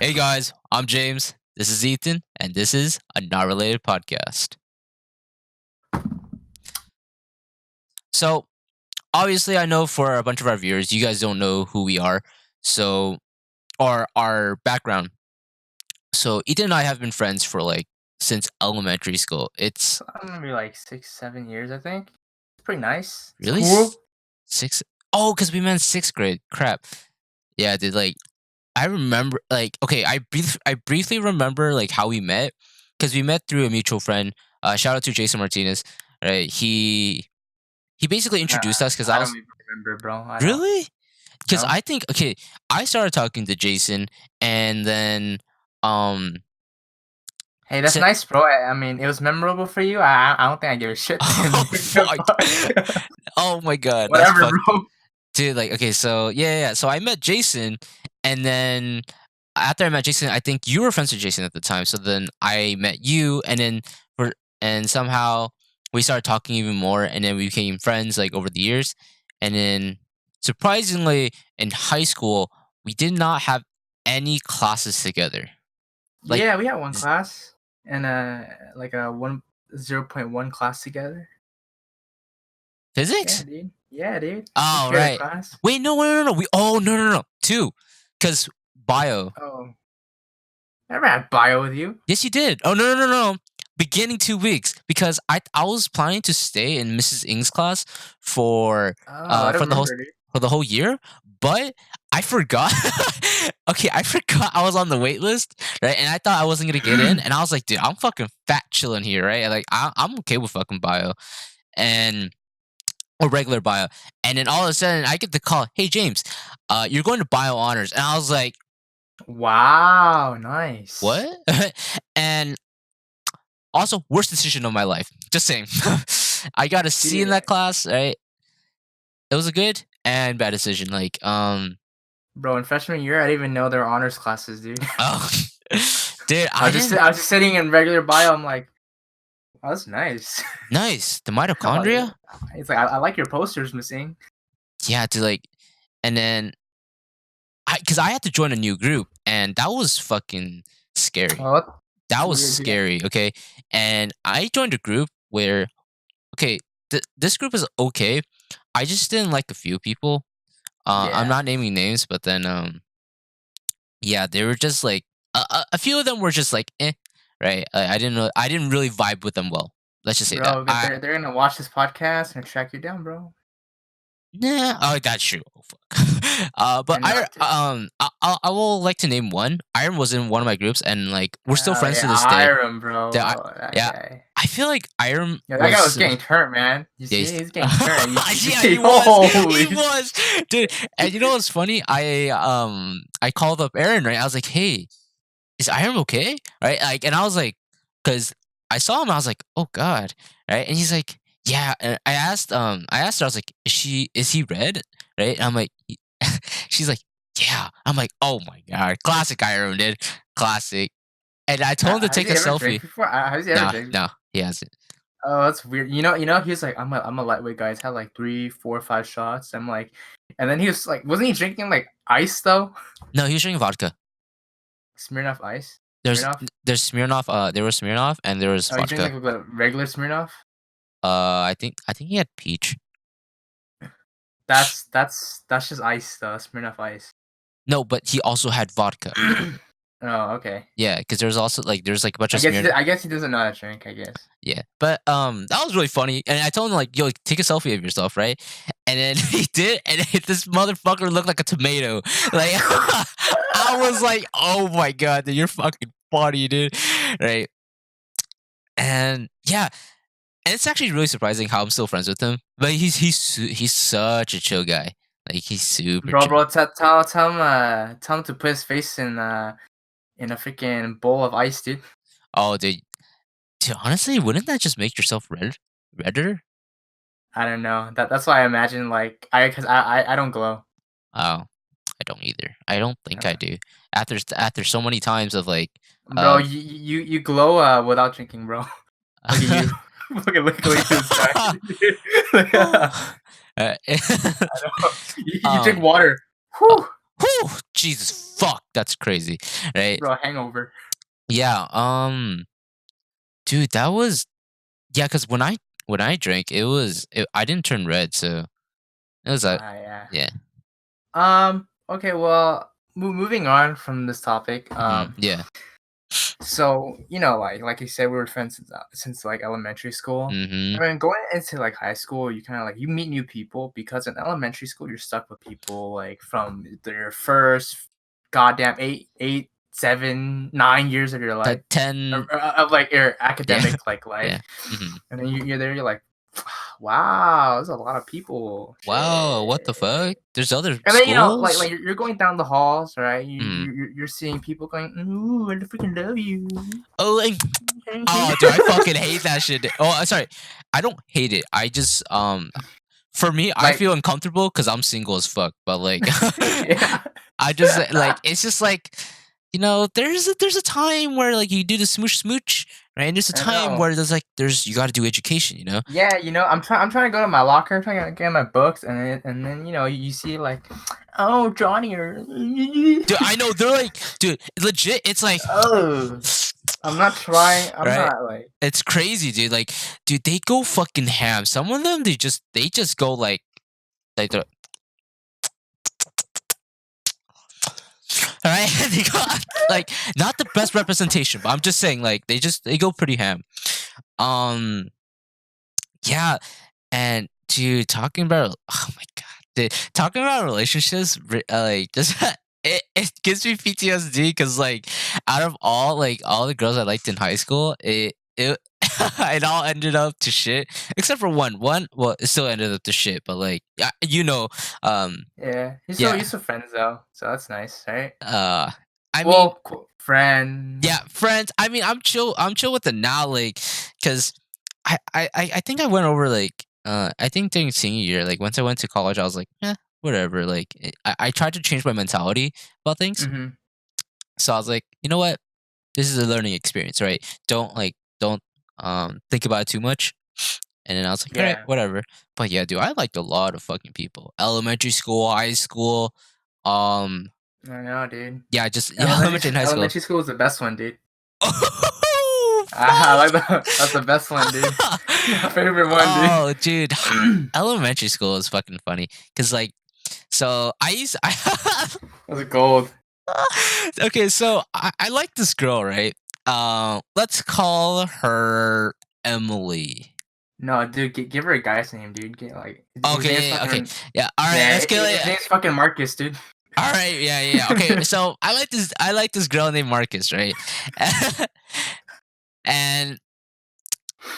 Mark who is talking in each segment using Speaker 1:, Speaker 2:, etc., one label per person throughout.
Speaker 1: Hey guys, I'm James. This is Ethan, and this is a Not Related podcast. So, obviously, I know for a bunch of our viewers, you guys don't know who we are, so or our background. So, Ethan and I have been friends for since elementary school. It's
Speaker 2: Maybe like 6, 7 years, I think. It's pretty nice. It's
Speaker 1: really
Speaker 2: cool.
Speaker 1: six. Oh, because we met in sixth grade. Crap. Yeah, dude. I remember. Okay, I briefly remember how we met because we met through a mutual friend. Shout out to Jason Martinez. Right, he basically introduced us because I
Speaker 2: I don't
Speaker 1: was
Speaker 2: even remember, bro. I don't.
Speaker 1: really because
Speaker 2: No?
Speaker 1: I think okay, I started talking to Jason and then um
Speaker 2: Hey, that's
Speaker 1: said,
Speaker 2: nice, bro. I mean, it was memorable for you. I don't think I give a shit.
Speaker 1: oh fuck,
Speaker 2: Fuck.
Speaker 1: oh my god, that's
Speaker 2: Whatever,
Speaker 1: fucked,
Speaker 2: bro.
Speaker 1: dude. Okay, so yeah, so I met Jason, and then after I met Jason, I think you were friends with Jason at the time. So then I met you, and then and somehow we started talking even more, and then we became friends over the years. And then surprisingly, in high school, we did not have any classes together. Like
Speaker 2: Yeah, we had one
Speaker 1: z-
Speaker 2: class and like a 0.1 class together. Yeah,
Speaker 1: physics?
Speaker 2: dude. Yeah, dude. We
Speaker 1: Oh
Speaker 2: shared a
Speaker 1: right.
Speaker 2: class.
Speaker 1: Wait, no, no, no, no. We no. Two, because bio.
Speaker 2: Oh, I never had bio with you.
Speaker 1: Yes, you did. Oh no, no, no, no. Beginning 2 weeks because I was planning to stay in Mrs. Ng's class for
Speaker 2: Oh, I don't remember, dude.
Speaker 1: the whole year, but I forgot. Okay, I forgot I was on the wait list, right? And I thought I wasn't gonna get in, and I was like, dude, I'm fucking fat chilling here, right? I'm okay with fucking bio, and or regular bio, and then all of a sudden I get the call, hey James, you're going to bio honors, and I was like,
Speaker 2: Wow, nice.
Speaker 1: what? And also, worst decision of my life. Just saying. I got a C in
Speaker 2: Dude,
Speaker 1: that class, right? It was a good and bad decision.
Speaker 2: bro, in freshman year, I didn't even know there were honors classes, dude.
Speaker 1: Oh, dude,
Speaker 2: I
Speaker 1: I
Speaker 2: was just
Speaker 1: didn't.
Speaker 2: I was just sitting in regular bio. I'm like, oh, that's nice.
Speaker 1: Nice. The
Speaker 2: I'm like,
Speaker 1: mitochondria?
Speaker 2: it's like I like your posters missing.
Speaker 1: Yeah, to and then because I had to join a new group, and that was fucking scary.
Speaker 2: Oh,
Speaker 1: That
Speaker 2: that's
Speaker 1: was
Speaker 2: weird, dude.
Speaker 1: scary, okay? And I joined a group where, okay, this group is okay. I just didn't like a few people. I'm
Speaker 2: Yeah.
Speaker 1: not naming names, but then yeah, they were just a few of them were just right? I didn't really vibe with them well. Let's just say that.
Speaker 2: Bro, but they're gonna watch this podcast and track you down, bro.
Speaker 1: Nah, oh, that's true. Oh, fuck. But
Speaker 2: They're not, dude.
Speaker 1: I will like to name one. Iron was in one of my groups, and we're still
Speaker 2: Oh
Speaker 1: friends to
Speaker 2: yeah,
Speaker 1: this day.
Speaker 2: Iron, bro.
Speaker 1: That I,
Speaker 2: That
Speaker 1: yeah,
Speaker 2: guy.
Speaker 1: I feel like Iron
Speaker 2: Yeah, that guy was
Speaker 1: was.
Speaker 2: getting turned, man. You
Speaker 1: Yeah,
Speaker 2: see, he's getting turned. You
Speaker 1: yeah,
Speaker 2: see,
Speaker 1: he was. He
Speaker 2: holy.
Speaker 1: was, dude. And you know what's funny? I called up Aaron, right? I was like, "Hey, is Iron okay?" Right? And I was like, because I saw him, I was like, "Oh God," right? And he's like, "Yeah." And I asked her, I was like, Is he red?" Right? And I'm like, she's like, "Yeah." I'm like, "Oh my God, classic Iron, dude, classic." And I told him to
Speaker 2: Has
Speaker 1: take
Speaker 2: he
Speaker 1: a
Speaker 2: ever drank
Speaker 1: selfie.
Speaker 2: before? Has he ever
Speaker 1: No,
Speaker 2: drank?
Speaker 1: no, he hasn't.
Speaker 2: Oh, that's weird. He was like, I'm a lightweight guy. He's had like 3, 4, 5 shots. I'm like, and then he was like, wasn't he drinking like ice though?
Speaker 1: No, he was drinking vodka.
Speaker 2: Smirnoff Ice?
Speaker 1: There's
Speaker 2: Smirnoff?
Speaker 1: there's Smirnoff. There was Smirnoff and there was
Speaker 2: Oh, you drink
Speaker 1: vodka.
Speaker 2: like the regular Smirnoff?
Speaker 1: I think he had peach.
Speaker 2: That's just ice though. Smirnoff Ice.
Speaker 1: No, but he also had vodka.
Speaker 2: Oh, okay.
Speaker 1: Yeah, because there's also there's a bunch
Speaker 2: I
Speaker 1: of
Speaker 2: guess
Speaker 1: Smirnoff.
Speaker 2: I guess he doesn't know how to drink. I guess.
Speaker 1: Yeah, but that was really funny, and I told him yo, take a selfie of yourself, right? And then he did, and this motherfucker looked like a tomato. Like I was like, oh my God, dude, you're fucking funny, dude, right? And yeah, and it's actually really surprising how I'm still friends with him. But he's such a chill guy. He's super
Speaker 2: Bro,
Speaker 1: chill.
Speaker 2: bro, tell him to put his face in a freaking bowl of ice, dude.
Speaker 1: Oh, dude, honestly, wouldn't that just make yourself redder?
Speaker 2: I don't know. That's why I imagine like cause I don't glow.
Speaker 1: Oh, I don't either. I don't think I
Speaker 2: Uh,
Speaker 1: do. After so many times of
Speaker 2: bro,
Speaker 1: uh,
Speaker 2: you glow without drinking, bro. Look at you. Look at this guy.
Speaker 1: uh,
Speaker 2: I know. You drink
Speaker 1: um,
Speaker 2: water.
Speaker 1: uh,
Speaker 2: Whew.
Speaker 1: Whew, Jesus, fuck, that's crazy, right?
Speaker 2: Bro, hangover.
Speaker 1: Yeah, dude, that was yeah, because when I drank, I didn't turn red, so it was a
Speaker 2: Yeah.
Speaker 1: yeah,
Speaker 2: Okay, well, moving on from this topic.
Speaker 1: yeah,
Speaker 2: So like you said, we were friends since like elementary school.
Speaker 1: mm-hmm,
Speaker 2: I mean, going into like high school, you kind of like you meet new people because in elementary school you're stuck with people like from their first goddamn 8, 7, 9 years of your life,
Speaker 1: that 10,
Speaker 2: of like your
Speaker 1: yeah,
Speaker 2: academic like life,
Speaker 1: yeah, hmm
Speaker 2: and then you're there, you're like, wow, there's a lot of people,
Speaker 1: wow, what the
Speaker 2: shit.
Speaker 1: fuck? There's other
Speaker 2: And then like
Speaker 1: schools?
Speaker 2: you're going down the halls, right?
Speaker 1: Mm.
Speaker 2: You're seeing people going, ooh, I freaking love you.
Speaker 1: Oh, oh, dude, I fucking hate that shit. Oh, sorry, I don't hate it. I just for me, I
Speaker 2: Like,
Speaker 1: feel uncomfortable because I'm single as fuck. But like,
Speaker 2: yeah,
Speaker 1: I just like it's just like there's a time where like you do the smooch smooch, right? And there's a
Speaker 2: I
Speaker 1: time
Speaker 2: know.
Speaker 1: where there's you got to do education, you know.
Speaker 2: Yeah, I'm trying to go to my locker, trying to get my books, and then you see like, oh, Johnny or
Speaker 1: Dude, I know they're like, dude, legit. It's like,
Speaker 2: oh, I'm not trying. I'm
Speaker 1: right?
Speaker 2: not like,
Speaker 1: It's crazy, dude. Like, dude, they go fucking ham. Some of them, they just go like they're all right. They go like not the best representation, but I'm just saying like they go pretty ham. Um, yeah, and dude, talking about oh my god, dude, talking about relationships, like just it gives me PTSD because like out of all the girls I liked in high school, it it all ended up to shit except for one. One, well, it still ended up to shit, but like
Speaker 2: yeah.
Speaker 1: yeah,
Speaker 2: He's still friends though, so that's nice, right?
Speaker 1: uh, I mean,
Speaker 2: Well, friend.
Speaker 1: yeah, friends. I mean, I'm chill. I'm chill with it now, like, cause I think I went over like I think during senior year, like once I went to college, I was like, whatever. Like I tried to change my mentality about things.
Speaker 2: Mm-hmm.
Speaker 1: So I was like, you know what? This is a learning experience, right? Don't think about it too much. And then I was like, all right,
Speaker 2: Yeah,
Speaker 1: whatever. But yeah, dude, I liked a lot of fucking people. Elementary school, high school, um,
Speaker 2: I know, dude.
Speaker 1: yeah, just yeah, elementary and high school.
Speaker 2: Elementary school is the best one, dude.
Speaker 1: Oh,
Speaker 2: I like
Speaker 1: fuck!
Speaker 2: that. That's the best one, dude. My favorite one, dude.
Speaker 1: Oh, dude, elementary school is fucking funny because like, so I used
Speaker 2: That's gold.
Speaker 1: okay, so I like this girl, right? Let's call her Emily.
Speaker 2: No, dude, give her a guy's name, dude. Get like his name's
Speaker 1: Okay, yeah, okay,
Speaker 2: fucking
Speaker 1: yeah. All right,
Speaker 2: yeah.
Speaker 1: let's get
Speaker 2: His
Speaker 1: it.
Speaker 2: name's fucking Marcus, dude.
Speaker 1: All right, yeah, yeah, yeah. Okay, so I like this girl named Marcus, right? And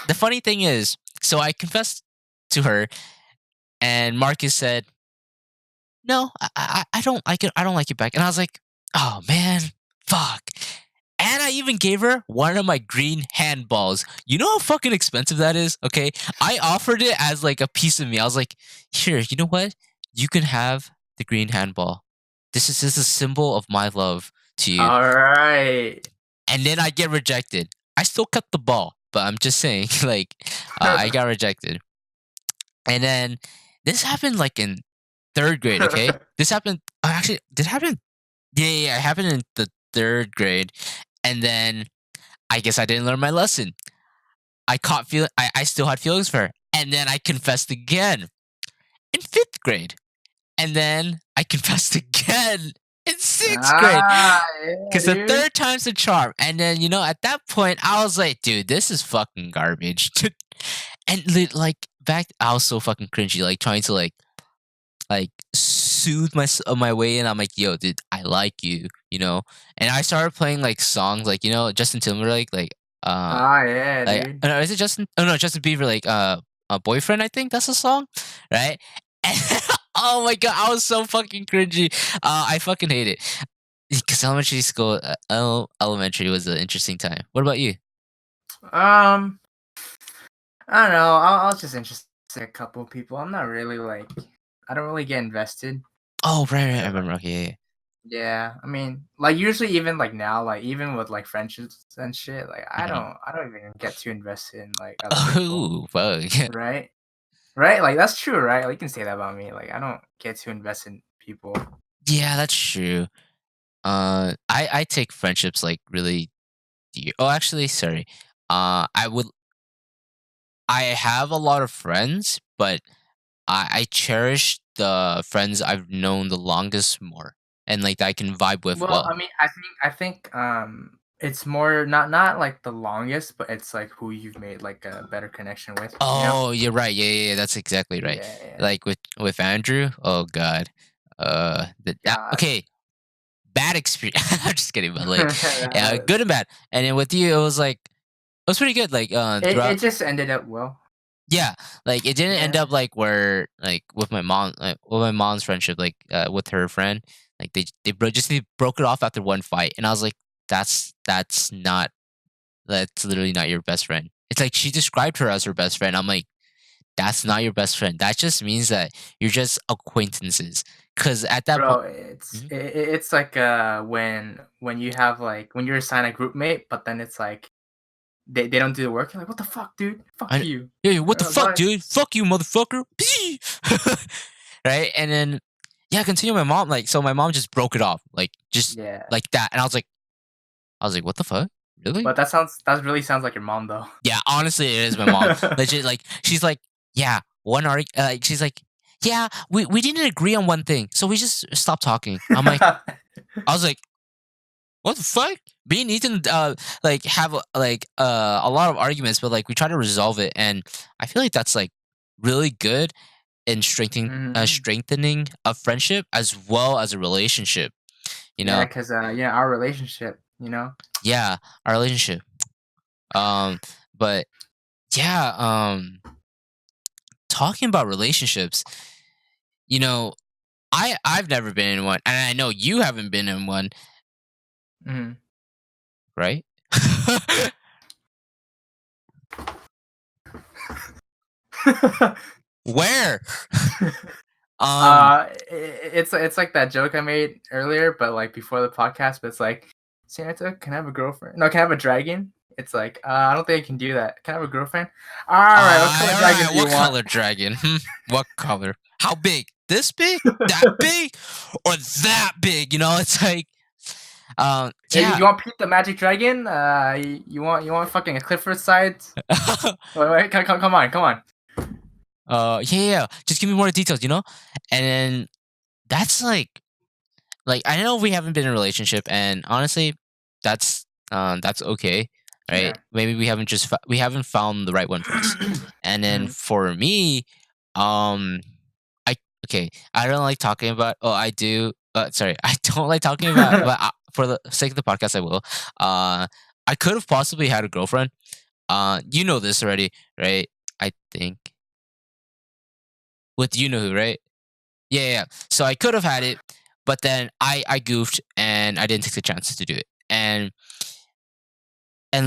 Speaker 1: the funny thing is, so I confessed to her, and Marcus said, "No, I don't like it. I don't like it back." And I was like, "Oh man, fuck." And I even gave her one of my green handballs. You know how fucking expensive that is? Okay. I offered it as like a piece of me. I was like, here, you know what? You can have the green handball. This is a symbol of my love to you.
Speaker 2: All right.
Speaker 1: And then I get rejected. I still kept the ball, but I'm just saying, like, I got rejected. And then this happened like in third grade, okay? This happened, actually, did it happen? Yeah, yeah, yeah, it happened in the third grade. And then I guess I didn't learn my lesson. I still had feelings for her. And then I confessed again in fifth grade. And then I confessed again in sixth grade.
Speaker 2: Yeah,
Speaker 1: Because the
Speaker 2: dude.
Speaker 1: third time's the charm. And then, at that point, I was like, dude, this is fucking garbage. And like back, I was so fucking cringy, like trying to like soothe my way in. I'm like, yo, dude, I like you, And I started playing like songs like Justin Timberlake,
Speaker 2: Yeah,
Speaker 1: like
Speaker 2: dude.
Speaker 1: is it Justin? Oh no, Justin Bieber, like a boyfriend. I think that's a song, right? And, oh my god, I was so fucking cringy. I fucking hate it because elementary school, elementary was an interesting time. What about you?
Speaker 2: Um, I don't know. I was just interested in a couple of people. I'm not really like, I don't really get invested.
Speaker 1: Oh right, right, I
Speaker 2: So, like,
Speaker 1: remember. Okay, yeah,
Speaker 2: yeah, I mean, like usually even like now, like even with like friendships and shit, like
Speaker 1: yeah.
Speaker 2: I don't even get too invested in like other people,
Speaker 1: Oh fuck.
Speaker 2: right? Right? Like that's true, right? Like you can say that about me. Like I don't get too invested in people.
Speaker 1: Yeah, that's true. I take friendships like really dear. Oh, actually, sorry. I have a lot of friends, but I cherish the friends I've known the longest more, and like that I can vibe with
Speaker 2: Well,
Speaker 1: well.
Speaker 2: I mean, I think it's more not like the longest, but it's like who you've made like a better connection with, you know?
Speaker 1: Oh, you're right. Yeah, that's exactly right.
Speaker 2: Yeah, yeah.
Speaker 1: Like with Andrew. Oh God.
Speaker 2: God.
Speaker 1: Okay. Bad experience. I'm just kidding, but like, yeah, good and bad. And then with you, it was like it was pretty good. Like
Speaker 2: It
Speaker 1: throughout.
Speaker 2: just ended up well.
Speaker 1: Yeah, like, it didn't end
Speaker 2: Yeah.
Speaker 1: up like where like, with my mom with my mom's friendship, like, with her friend, like, they broke it off after one fight, and I was like, "That's not that's literally not your best friend." It's like she described her as her best friend, I'm like, "That's not your best friend, that just means that you're just acquaintances." Because at that point.
Speaker 2: Bro, it's like when you have like when you're assigned a group mate, but then it's like they don't do the work. You're like, what the fuck, dude? Fuck
Speaker 1: I
Speaker 2: you.
Speaker 1: Yeah, what the fuck,
Speaker 2: Bye.
Speaker 1: dude? Fuck you, motherfucker. Right? And then yeah, continue my mom like so my mom just broke it off, like just
Speaker 2: Yeah.
Speaker 1: like that. And I was like, what the fuck? Really?
Speaker 2: But that really sounds like your mom though.
Speaker 1: Yeah, honestly, it is my mom. Legit, like she's like, yeah, like she's like, yeah, we didn't agree on one thing, so we just stopped talking. I was like, what the fuck? Me and Ethan like have a lot of arguments, but like we try to resolve it, and I feel like that's like really good in
Speaker 2: Mhm.
Speaker 1: strengthening a friendship as well as a relationship. You
Speaker 2: Yeah,
Speaker 1: know,
Speaker 2: because yeah, our relationship, you know?
Speaker 1: yeah, our relationship. Um, but yeah, talking about relationships, you know, I've never been in one, and I know you haven't been in one,
Speaker 2: Mhm.
Speaker 1: right? Where? Um,
Speaker 2: It's like that joke I made earlier, but like before the podcast. But it's like, Santa, can I have a girlfriend? No, can I have a dragon? It's like, I don't think I can do that. Can I have a girlfriend? All right, what color
Speaker 1: all
Speaker 2: dragon
Speaker 1: right.
Speaker 2: do you
Speaker 1: What
Speaker 2: want?
Speaker 1: color dragon? What color? How big? This big? That big? Or that big? You know, it's like,
Speaker 2: Yeah,
Speaker 1: yeah.
Speaker 2: you want Pete the Magic Dragon? You want fucking a Clifford side? Wait, come on.
Speaker 1: Yeah. Just give me more details, you know? And then that's like I know we haven't been in a relationship, and honestly, that's okay, right?
Speaker 2: Yeah.
Speaker 1: Maybe we haven't found the right one for us. And then
Speaker 2: Mhm.
Speaker 1: for me, um, I okay, I don't like talking about. Oh, I do. Sorry, I don't like talking about. But for the sake of the podcast, I will. I could have possibly had a girlfriend. You know this already, right? I think with you know who, right? Yeah, yeah. So I could have had it, but then I goofed and I didn't take the chance to do it. And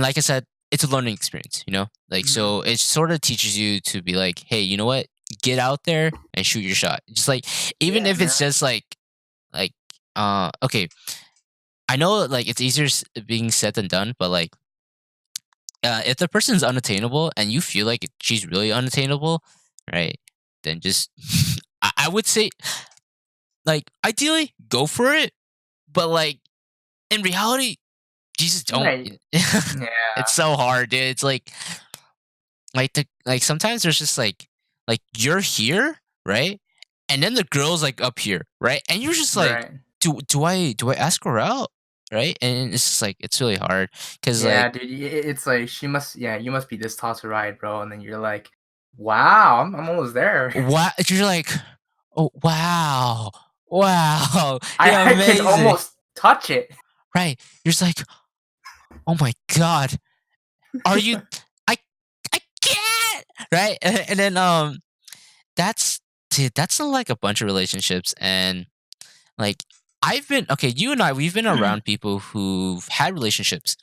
Speaker 1: like I said, it's a learning experience, you know? Like
Speaker 2: Mhm.
Speaker 1: so it sort of teaches you to be like, hey, you know what? Get out there and shoot your shot. Just like even
Speaker 2: Yeah,
Speaker 1: if it's
Speaker 2: man.
Speaker 1: just like okay, I know like it's easier being said than done, but like if the person's unattainable and you feel like she's really unattainable, right? Then just I would say like ideally go for it, but like in reality, Jesus don't.
Speaker 2: Right.
Speaker 1: It's
Speaker 2: Yeah.
Speaker 1: so hard, dude. It's like sometimes there's just like you're here, right? And then the girl's like up here, right? And you're just like,
Speaker 2: Right.
Speaker 1: do I ask her out? Right? And it's just like it's really hard because
Speaker 2: Yeah,
Speaker 1: like
Speaker 2: dude. It's like she must. Yeah, you must be this tall to ride, bro. And then you're like, wow, I'm almost there.
Speaker 1: what you're like, oh wow, wow, you're
Speaker 2: I can
Speaker 1: amazing,
Speaker 2: almost touch it.
Speaker 1: right? You're just like, oh my god, are you? I I can't, right? And then that's dude, that's like a bunch of relationships and like I've been okay, you and we've been around people who've had relationships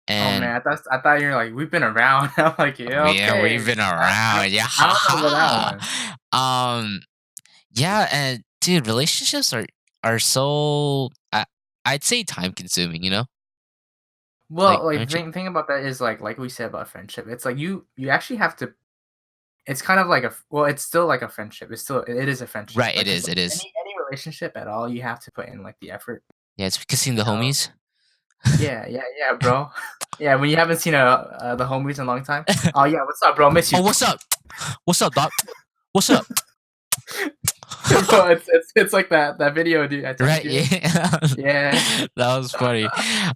Speaker 2: Oh
Speaker 1: and
Speaker 2: man, I thought you were like we've been around. I'm like, yeah,
Speaker 1: yeah,
Speaker 2: okay.
Speaker 1: we've been
Speaker 2: I don't
Speaker 1: around. Yeah,
Speaker 2: I don't know about that
Speaker 1: haha.
Speaker 2: one.
Speaker 1: Yeah, and dude, relationships are so I'd say time consuming, you know? Like,
Speaker 2: Well, like
Speaker 1: aren't you?
Speaker 2: thing about that is like we said about friendship. It's like you actually have to. It's kind of like well, it's still like a friendship. It is a friendship.
Speaker 1: Right,
Speaker 2: Like
Speaker 1: it
Speaker 2: 'cause
Speaker 1: is, it is.
Speaker 2: any relationship at all, you have to put in like the effort.
Speaker 1: Yeah, it's kissing
Speaker 2: You
Speaker 1: the
Speaker 2: know?
Speaker 1: homies.
Speaker 2: Yeah, bro. Yeah, when you haven't seen the homies in a long time. Oh yeah, what's up, bro? Miss you,
Speaker 1: Oh, what's up? What's up, doc? What's up?
Speaker 2: bro. It's like that video, dude. I tagged
Speaker 1: Right?
Speaker 2: you in.
Speaker 1: Yeah.
Speaker 2: Yeah.
Speaker 1: That was funny.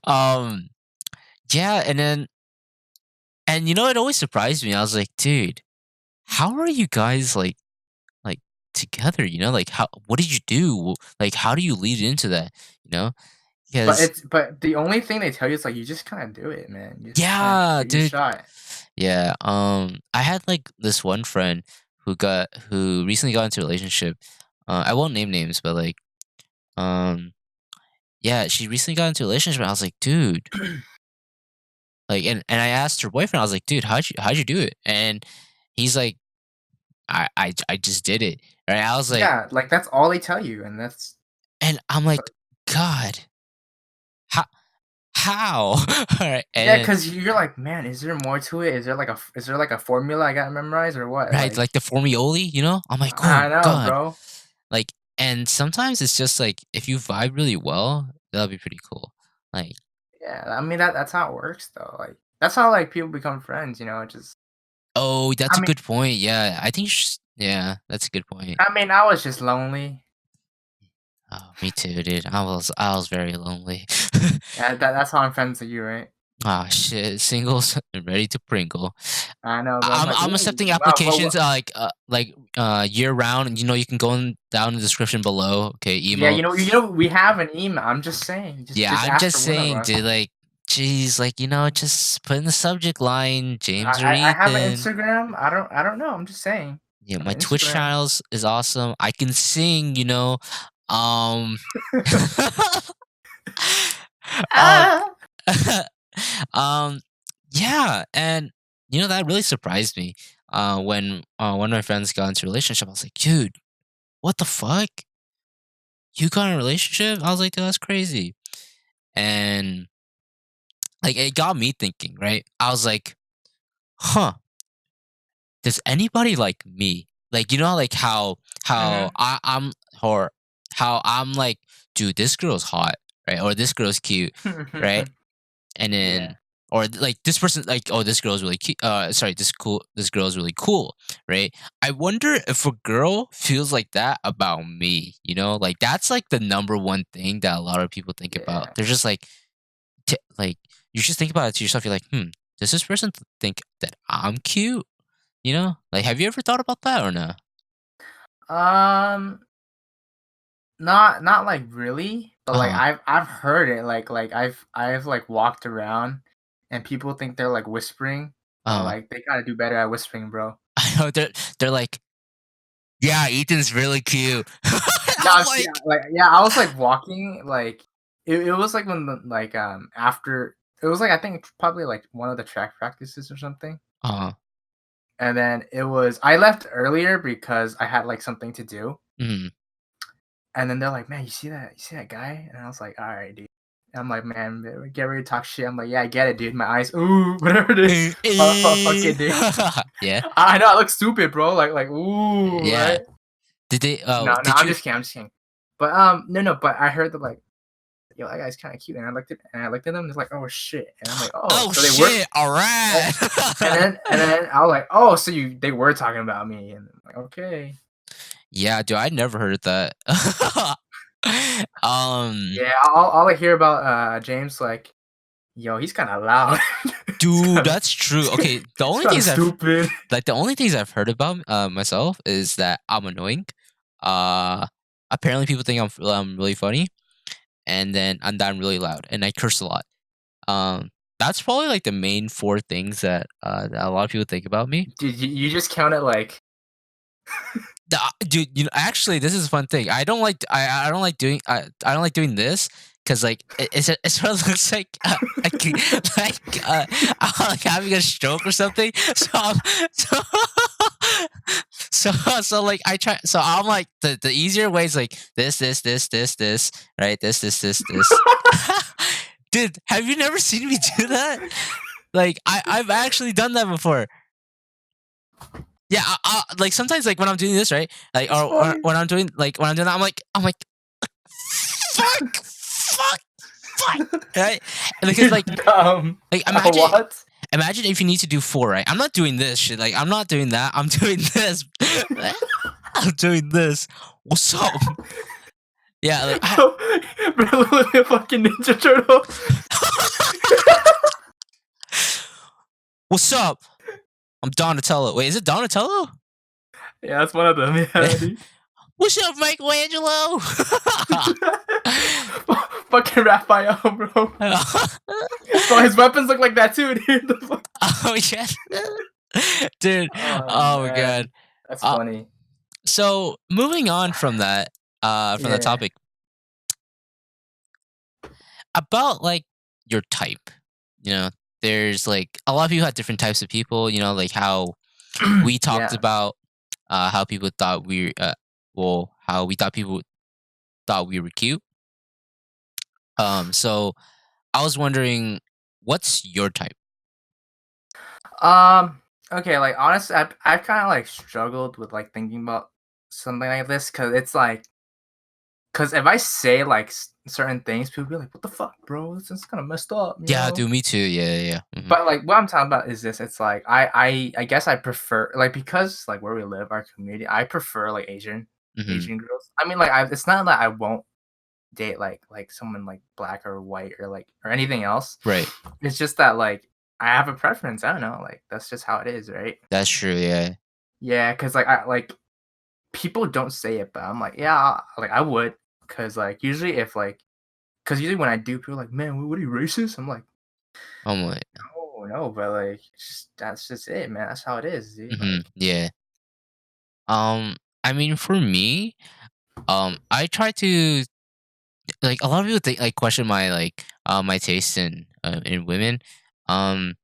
Speaker 1: Um, yeah, and it always surprised me. I was like, dude, how are you guys like together? Like what did you do? Like how do you lead into that? You know? Because
Speaker 2: But the only thing they tell you is like you just kind of do it, man. You just kind of
Speaker 1: yeah,
Speaker 2: shoot your
Speaker 1: dude.
Speaker 2: shot.
Speaker 1: Yeah. I had like this one friend who recently got into a relationship. I won't name names, but like um yeah, she recently got into a relationship and I was like, dude, like and I asked her boyfriend, I was like, dude, how'd you do it? And he's like, I just did it. Right. I was like,
Speaker 2: Yeah, like that's all they tell you, and that's
Speaker 1: and I'm
Speaker 2: so,
Speaker 1: like, God, how how? All right.
Speaker 2: yeah,
Speaker 1: And
Speaker 2: because you're like, man, is there more to it? Is there like a formula I gotta memorize or what?
Speaker 1: right, like the formioli, I'm like, oh
Speaker 2: I know,
Speaker 1: God.
Speaker 2: bro.
Speaker 1: Like, and sometimes it's just like if you vibe really well, that'll be pretty cool. Like,
Speaker 2: Yeah, I mean that's how it works though. Like that's how like people become friends. Just
Speaker 1: oh, that's
Speaker 2: I
Speaker 1: a
Speaker 2: mean,
Speaker 1: good point. Yeah, I think, yeah, that's a good point.
Speaker 2: I was just lonely.
Speaker 1: Oh, me too, dude. I was very lonely.
Speaker 2: Yeah, that's how I'm friends with you, right?
Speaker 1: Ah, shit, singles and ready to Pringle.
Speaker 2: I know, bro. I'm
Speaker 1: I'm
Speaker 2: like,
Speaker 1: I'm
Speaker 2: ooh,
Speaker 1: accepting
Speaker 2: wow,
Speaker 1: applications year round, and you can go down in the description below. Okay,
Speaker 2: yeah,
Speaker 1: emo.
Speaker 2: we have an email. I'm just saying,
Speaker 1: Yeah,
Speaker 2: just
Speaker 1: I'm
Speaker 2: ask
Speaker 1: just
Speaker 2: for one of
Speaker 1: saying,
Speaker 2: us.
Speaker 1: dude. Like, geez, like just put in the subject line, James or
Speaker 2: I have an
Speaker 1: Ethan.
Speaker 2: Instagram. I don't know. I'm just saying.
Speaker 1: Yeah,
Speaker 2: I have
Speaker 1: my
Speaker 2: an
Speaker 1: Twitch
Speaker 2: Instagram.
Speaker 1: channels is awesome. I can sing. Um, um,
Speaker 2: Ah.
Speaker 1: um, yeah, and that really surprised me. When one of my friends got into a relationship, I was like, dude, what the fuck? You got in a relationship? I was like, dude, that's crazy. And like, it got me thinking, right? I was like, huh, does anybody like me? Like, like how
Speaker 2: Mhm.
Speaker 1: I'm or how I'm like, dude, this girl's hot, right? Or this girl's cute, right? And
Speaker 2: Yeah.
Speaker 1: then or like this person, like, oh, this girl's really cute. Sorry, this girl's really cool, right? I wonder if a girl feels like that about me. Like that's like the number one thing that a lot of people think about.
Speaker 2: Yeah.
Speaker 1: They're just like, like you just think about it to yourself. You're like, does this person think that I'm cute? Like, have you ever thought about that or no?
Speaker 2: Um, not like really, but like
Speaker 1: Uh-huh.
Speaker 2: I've heard it. Like I've like walked around, and people think they're like whispering, but
Speaker 1: Uh-huh.
Speaker 2: like they gotta do better at whispering, bro.
Speaker 1: I know they're like, yeah, Ethan's really cute.
Speaker 2: No,
Speaker 1: I'm
Speaker 2: yeah,
Speaker 1: like,
Speaker 2: like yeah, I was like walking, like it was like when the like after it was like I think probably like one of the track practices or something.
Speaker 1: uh,
Speaker 2: And then I left earlier because I had like something to do.
Speaker 1: mm,
Speaker 2: And then they're like, "Man, you see that guy?" And I was like, "All right, dude." And I'm like, "Man, get ready to talk shit." I'm like, "Yeah, I get it, dude. My eyes, ooh, whatever it is, fuck it, dude."
Speaker 1: yeah,
Speaker 2: I know I look stupid, bro. Like, ooh,
Speaker 1: yeah.
Speaker 2: right?
Speaker 1: Did they?
Speaker 2: No,
Speaker 1: Did
Speaker 2: I'm
Speaker 1: you?
Speaker 2: just kidding. I'm just kidding. But no. But I heard that like, yo, that guy's kind of cute, and I looked at them. And it's like, oh shit, and I'm like, oh,
Speaker 1: Oh
Speaker 2: so they were,
Speaker 1: shit! All
Speaker 2: and
Speaker 1: right.
Speaker 2: then I was like, oh, so they were talking about me, and I'm like, okay.
Speaker 1: Yeah, dude, I never heard that. um,
Speaker 2: Yeah, all I hear about James like, yo, he's kind of loud.
Speaker 1: dude, that's true. Okay,
Speaker 2: He's kind of stupid.
Speaker 1: the only things I've heard about myself is that I'm annoying. Uh, Apparently people think I'm really funny, and then I'm really loud, and I curse a lot. That's probably like the main four things that a lot of people think about me.
Speaker 2: Dude, you just counted like
Speaker 1: Dude, actually, this is a fun thing. I don't like I don't like doing this because like it sort of looks like like I'm like having a stroke or something. So so like I try. So I'm like the easier way is like this, right? This. Dude, have you never seen me do that? Like I've actually done that before. Yeah, like sometimes like when I'm doing this, right? Like
Speaker 2: It's
Speaker 1: or
Speaker 2: funny.
Speaker 1: when I'm doing that, I'm like, fuck, fuck, right? And because
Speaker 2: You're dumb.
Speaker 1: like imagine
Speaker 2: What?
Speaker 1: imagine if you need to do four, right? I'm not doing this shit. Like I'm not doing that. I'm doing this. I'm doing this. What's up? Yeah, like
Speaker 2: Bro, bro, look at fucking Ninja Turtle.
Speaker 1: what's up? I'm Donatello. Wait, is it Donatello?
Speaker 2: Yeah, that's one of them. Yeah, dude.
Speaker 1: What's up, Michelangelo?
Speaker 2: Fucking Raphael, bro. Bro, his weapons look like that too, dude. The fuck?
Speaker 1: Oh yeah, dude.
Speaker 2: Oh
Speaker 1: Oh my god.
Speaker 2: man, that's
Speaker 1: Uh,
Speaker 2: funny.
Speaker 1: so moving on from that
Speaker 2: Yeah.
Speaker 1: topic, about like your type. You know, there's like a lot of people have different types of people. You know, like how we talked
Speaker 2: Yeah.
Speaker 1: about how people thought we how we thought people thought we were cute. So I was wondering, what's your type?
Speaker 2: Um. Okay. Like honestly, I've kind of like struggled with like thinking about something like this because it's like because if I say like certain things, people be like, "What the fuck, bro? This is kind of messed up," you
Speaker 1: Yeah,
Speaker 2: know.
Speaker 1: do me too. Yeah, yeah. Yeah.
Speaker 2: But like what I'm talking about is this. It's like I guess I prefer like because like where we live, our community, I prefer like
Speaker 1: Hmm.
Speaker 2: Asian girls. I mean, like it's not that I won't date like someone like black or white or like or anything else.
Speaker 1: Right.
Speaker 2: It's just that like I have a preference. I don't know. Like that's just how it is, right?
Speaker 1: That's true. Yeah.
Speaker 2: Yeah, because like I like people don't say it, but I'm like, yeah, like I would, because like usually if like, because usually when I do, people are like, man, what are you racist? I'm like,
Speaker 1: I'm like,
Speaker 2: no, no, but like, that's just it, man. That's how it is, dude.
Speaker 1: hmm,
Speaker 2: Like,
Speaker 1: yeah. I mean, for me, I try to like a lot of people think like question my my taste in women. Um,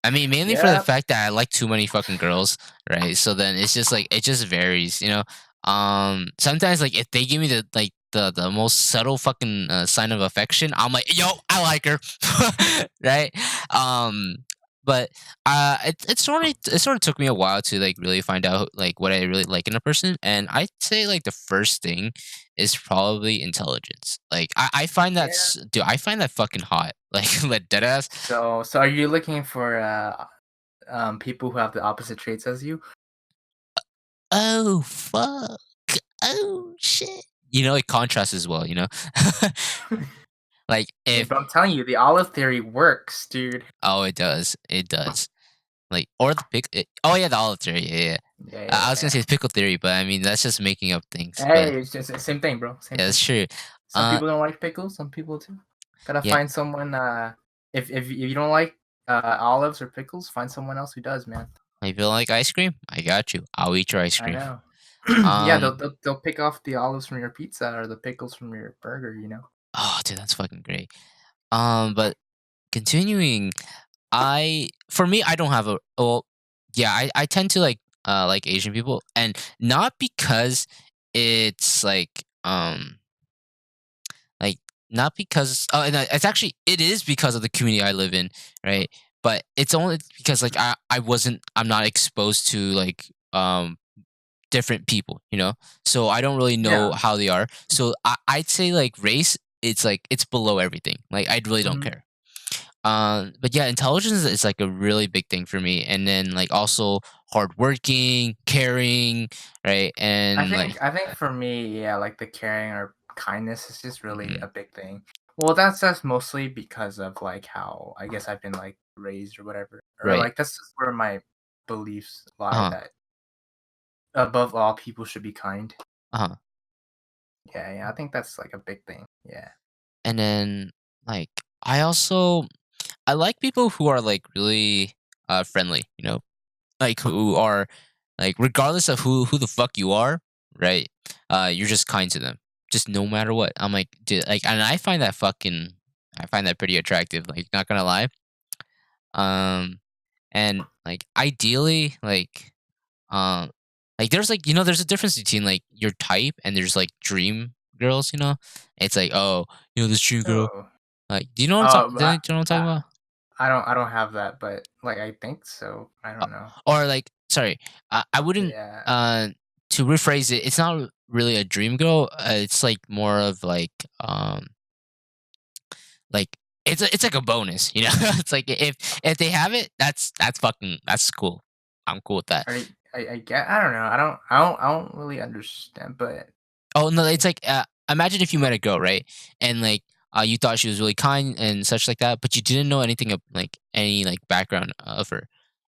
Speaker 1: I mean, mainly for the
Speaker 2: yeah,
Speaker 1: fact that I like too many fucking girls, right? So then it's just like it just varies, you know. Sometimes like if they give me the most subtle fucking sign of affection, I'm like, yo, I like her, right? Um, but it sort of took me a while to like really find out like what I really like in a person, and I'd say like the first thing is probably intelligence. Like I find
Speaker 2: yeah.
Speaker 1: dude, I find that fucking hot, like dead ass.
Speaker 2: So are you looking for people who have the opposite traits as you?
Speaker 1: Oh, fuck. Oh, shit. You know, it contrasts as well, you know? Like,
Speaker 2: Yeah,
Speaker 1: if
Speaker 2: but I'm telling you, the olive theory works, dude.
Speaker 1: oh, it does. It does. Like, or the oh, yeah, the olive theory. Yeah, yeah.
Speaker 2: Yeah, yeah,
Speaker 1: I was gonna
Speaker 2: yeah.
Speaker 1: say pickle theory, but I mean, that's just making up things. But
Speaker 2: Hey, it's just the same thing, bro. Same
Speaker 1: yeah,
Speaker 2: thing.
Speaker 1: that's true.
Speaker 2: Some
Speaker 1: Uh,
Speaker 2: people don't like pickles, some people do. Gotta
Speaker 1: yeah,
Speaker 2: find someone, if you don't like, olives or pickles, find someone else who does, man.
Speaker 1: if you like ice cream, I got you. I'll eat your ice
Speaker 2: I
Speaker 1: cream.
Speaker 2: know. Yeah,
Speaker 1: Um,
Speaker 2: they'll pick off the olives from your pizza or the pickles from your burger, you know?
Speaker 1: oh, dude, that's fucking great. But continuing, for me, I don't have a well, yeah, I tend to like Asian people, and not because it's like not because and it's actually it is because of the community I live in, right? But it's only because like I'm not exposed to like different people, you know? So I don't really know
Speaker 2: Yeah.
Speaker 1: how they are. So I'd say like race, it's like it's below everything. Like I really don't
Speaker 2: Mhm.
Speaker 1: care. But yeah, intelligence is like a really big thing for me, and then like also hardworking, caring, right? And like,
Speaker 2: I think for me, yeah, like the caring or kindness is just really
Speaker 1: mhm,
Speaker 2: a big thing. Well, that's mostly because of like how I guess I've been like raised or whatever, or
Speaker 1: right?
Speaker 2: like that's just where my beliefs lie
Speaker 1: Uh huh.
Speaker 2: that above all, people should be kind.
Speaker 1: Uh huh.
Speaker 2: Yeah, yeah, I think that's like a big thing. Yeah.
Speaker 1: And then like I like people who are like really friendly, you know, like who are like regardless of who the fuck you are, right? You're just kind to them, just no matter what. I'm like, dude, like, and I find that pretty attractive. Like, not gonna lie. Um, and like ideally, um, like there's like there's a difference between like your type and there's like dream girls. You know, it's like, oh, this dream girl.
Speaker 2: Oh.
Speaker 1: Like, do you know what
Speaker 2: But
Speaker 1: do you know what I'm talking about?
Speaker 2: I don't have that, but like I think so. I
Speaker 1: Uh,
Speaker 2: don't know.
Speaker 1: or like sorry, I wouldn't
Speaker 2: Yeah.
Speaker 1: uh to rephrase it. It's not really a dream girl. It's like more of like it's like a bonus, you know. It's like if they have it, that's fucking that's cool. I'm cool with that.
Speaker 2: I get. I don't know. I don't really understand. But
Speaker 1: Oh no, it's like imagine if you met a girl, right? And like you thought she was really kind and such like that, but you didn't know anything of like any like background of her.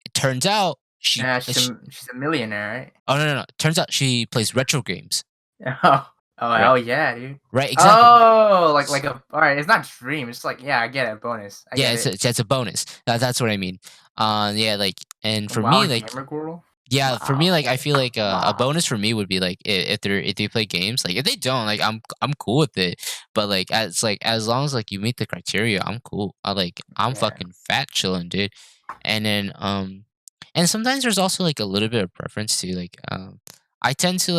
Speaker 1: It turns out
Speaker 2: yeah, she's a millionaire, right?
Speaker 1: oh no, turns out she plays retro games.
Speaker 2: Oh, oh,
Speaker 1: Right.
Speaker 2: hell yeah, dude.
Speaker 1: Right, exactly.
Speaker 2: Oh, like a all right. It's not dream. It's like yeah, I get it. Bonus. I
Speaker 1: Yeah,
Speaker 2: get it.
Speaker 1: it's a bonus. That's what I mean. Yeah, like and for
Speaker 2: Wow,
Speaker 1: me like
Speaker 2: gamer girl.
Speaker 1: yeah, for me,
Speaker 2: Wow,
Speaker 1: like, I feel like, a
Speaker 2: wow.
Speaker 1: bonus for me would be, like, if they play games, like, if they don't, like, I'm cool with it, but, like, as long as, like, you meet the criteria, I'm cool. I'm
Speaker 2: Yeah.
Speaker 1: fucking fat chilling, dude, and then, and sometimes there's also, like, a little bit of preference too, I tend to,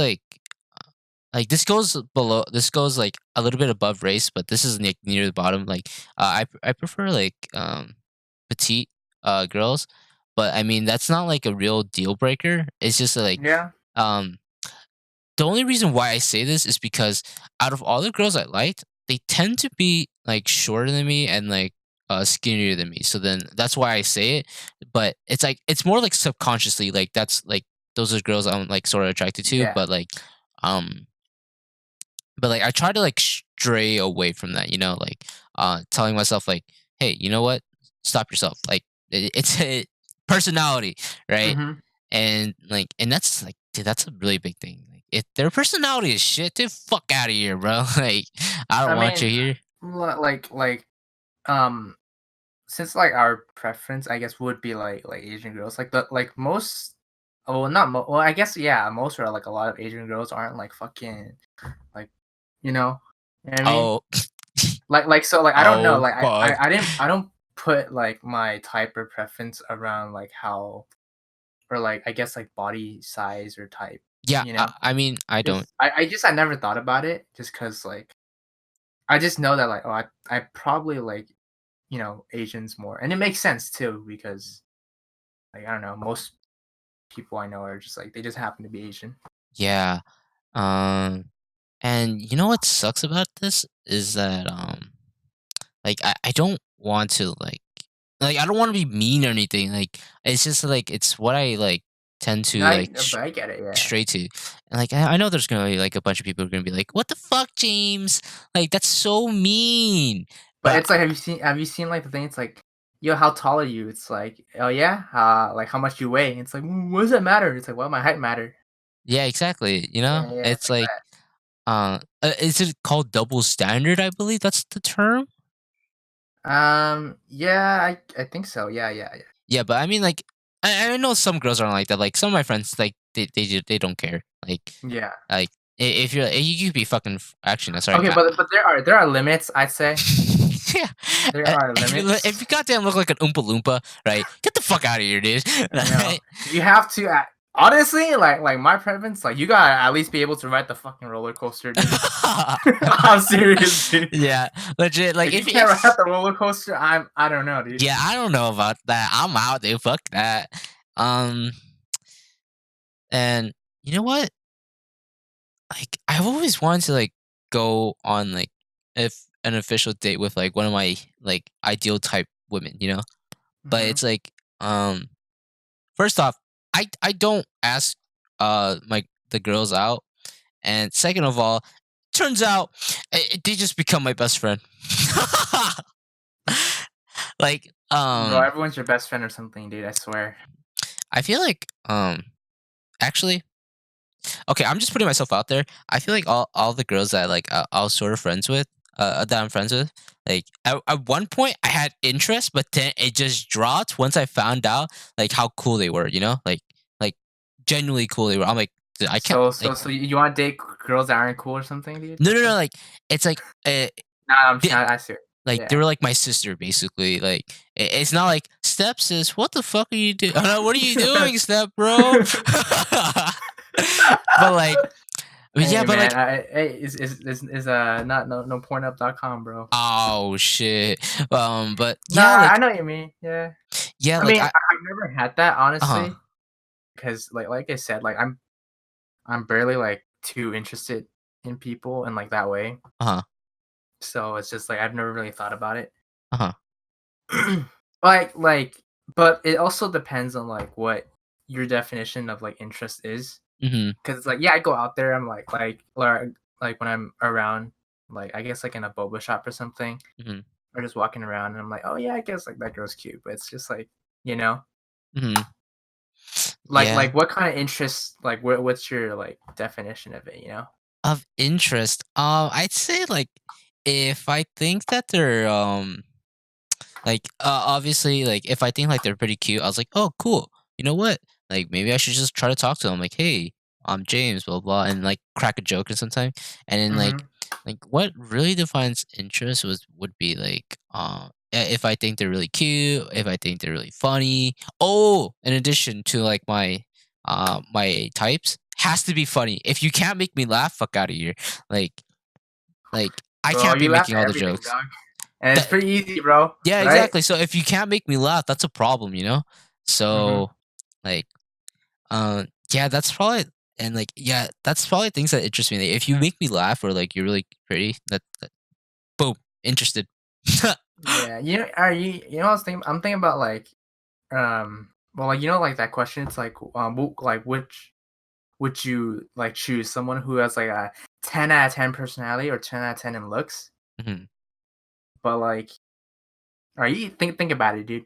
Speaker 1: this goes, like, a little bit above race, but this is, like, near the bottom, I prefer, petite, girls, but, I mean, that's not, like, a real deal breaker. It's just,
Speaker 2: Yeah.
Speaker 1: um the only reason why I say this is because out of all the girls I liked, they tend to be, like, shorter than me and, skinnier than me, so then that's why I say it, but it's more, like, subconsciously, those are girls I'm, like, sorta attracted to,
Speaker 2: Yeah.
Speaker 1: um but, I try to, stray away from that, telling myself, "Hey, you know what? Stop yourself." It's a personality, right?
Speaker 2: Mhm.
Speaker 1: And that's, dude, that's a really big thing. Like, if their personality is shit, get fuck out of here, bro. Like, I don't
Speaker 2: I
Speaker 1: want you
Speaker 2: mean,
Speaker 1: here.
Speaker 2: like um, since like our preference, I guess would be like Asian girls. Like the like most. Oh, well, not well. I guess yeah. Most are like a lot of Asian girls aren't like fucking like, you know. You know what I mean?
Speaker 1: Oh,
Speaker 2: Like so like I don't know
Speaker 1: oh,
Speaker 2: like
Speaker 1: fuck.
Speaker 2: I don't put like my type or preference around like how or like I guess like body size or type,
Speaker 1: Yeah,
Speaker 2: you know.
Speaker 1: I mean, I don't.
Speaker 2: I never thought about it just because like I just know that like oh I probably like Asians more, and it makes sense too because like I don't know, most people I know are just like they just happen to be Asian.
Speaker 1: Yeah. Um, and you know what sucks about this is that I don't want to I don't want to be mean or anything. It's just it's what I tend
Speaker 2: No,
Speaker 1: to
Speaker 2: but I get it, yeah.
Speaker 1: straight to. And I know there's gonna be a bunch of people who are gonna be like, "What the fuck, James? Like that's so mean."
Speaker 2: But
Speaker 1: But
Speaker 2: it's like have you seen like the thing? It's like, yo, how tall are you? It's like, oh yeah, like how much you weigh? It's like, what does that matter? It's like, well, my height matter.
Speaker 1: yeah, exactly. You know,
Speaker 2: Yeah, yeah, it's
Speaker 1: it's
Speaker 2: like
Speaker 1: is it called double standard? I believe that's the term.
Speaker 2: that. Yeah, I think so. Yeah, yeah, yeah.
Speaker 1: Yeah, but I mean, I know some girls aren't like that. Like some of my friends, they don't care.
Speaker 2: Yeah.
Speaker 1: If you could be fucking actually no, sorry.
Speaker 2: Okay, but there are limits. I'd say
Speaker 1: Yeah,
Speaker 2: there are
Speaker 1: if
Speaker 2: limits.
Speaker 1: you goddamn look like an Oompa Loompa, right? Get the fuck out of here, dude.
Speaker 2: You know, you have to. Honestly, like my preference, like you gotta at least be able to ride the fucking roller coaster, dude. I'm serious, dude.
Speaker 1: Yeah, legit. Like
Speaker 2: If you can't ride the roller coaster, I don't know, dude.
Speaker 1: yeah, I don't know about that. I'm out, dude. Fuck that. Um, and you know what? I've always wanted to go on if an official date with one of my ideal type women, but
Speaker 2: Hmm.
Speaker 1: it's um first off, I don't ask the girls out, and second of all, turns out they just become my best friend. like
Speaker 2: Bro,
Speaker 1: um
Speaker 2: everyone's your best friend or something, dude. I swear.
Speaker 1: I feel actually, okay, I'm just putting myself out there. I feel like all the girls that I was sort of friends with, that I'm friends with, at one point I had interest, but then it just dropped once I found out how cool they were. Like genuinely cool they were. I'm like, "Dude, I can't
Speaker 2: So you want to date girls that aren't cool or something, dude?
Speaker 1: no, no,
Speaker 2: That's
Speaker 1: no.
Speaker 2: it.
Speaker 1: It's
Speaker 2: Nah,
Speaker 1: they,
Speaker 2: I see.
Speaker 1: they
Speaker 2: Yeah.
Speaker 1: were like my sister basically. It's not like step sis. What the fuck are you doing? What are you doing, step bro? but yeah,
Speaker 2: Hey
Speaker 1: but
Speaker 2: man, hey is not no pornup.com, bro.
Speaker 1: oh shit. But
Speaker 2: Nah,
Speaker 1: yeah,
Speaker 2: I know what you mean. Yeah.
Speaker 1: yeah,
Speaker 2: I mean, I've never had that
Speaker 1: uh huh.
Speaker 2: honestly because like I said, like I'm barely like too interested in people and like that way.
Speaker 1: Uh-huh.
Speaker 2: So it's just like I've never really thought about it.
Speaker 1: Uh-huh.
Speaker 2: like, but it also depends on like what your definition of like interest is.
Speaker 1: Mhm.
Speaker 2: Because it's like, yeah, I go out there. I'm like when I'm around, like I guess like in a boba shop or something,
Speaker 1: Mhm.
Speaker 2: or just walking around, and I'm like, oh yeah, I guess like that girl's cute. But it's just like, you know,
Speaker 1: Mhm. Yeah.
Speaker 2: like what kind of interest? Like, what's your like definition of it? You know?
Speaker 1: Of interest, I'd say, like, if I think that they're, like, obviously, like, if I think, like, they're pretty cute, I was like, "Oh, cool. You know what? Like, maybe I should just try to talk to them, like, 'Hey, I'm James, blah, blah,' and, like, crack a joke or something." And then,
Speaker 2: Mm-hmm.
Speaker 1: like, what really defines interest would be, like, if I think they're really cute, if I think they're really funny. Oh, in addition to, like, my types, has to be funny. If you can't make me laugh, fuck out of here. Like I
Speaker 2: Bro,
Speaker 1: can't be
Speaker 2: you laugh
Speaker 1: making all
Speaker 2: at
Speaker 1: the
Speaker 2: everything,
Speaker 1: jokes.
Speaker 2: dog, and it's
Speaker 1: That
Speaker 2: pretty easy, bro.
Speaker 1: Yeah,
Speaker 2: Right?
Speaker 1: exactly. So if you can't make me laugh, that's a problem, you know?
Speaker 2: Mm-hmm.
Speaker 1: So, like, yeah, that's probably and, like, yeah, that's probably things that interest me. Like, if you make me laugh or, like, you're really pretty, that boom, interested.
Speaker 2: Yeah. You know, are you? You know, I'm thinking about like, well, like like that question. It's like, like which would you like choose someone who has like a 10 out of 10 personality or 10 out of 10 in looks?
Speaker 1: Mhm.
Speaker 2: But like, are you think about it, dude?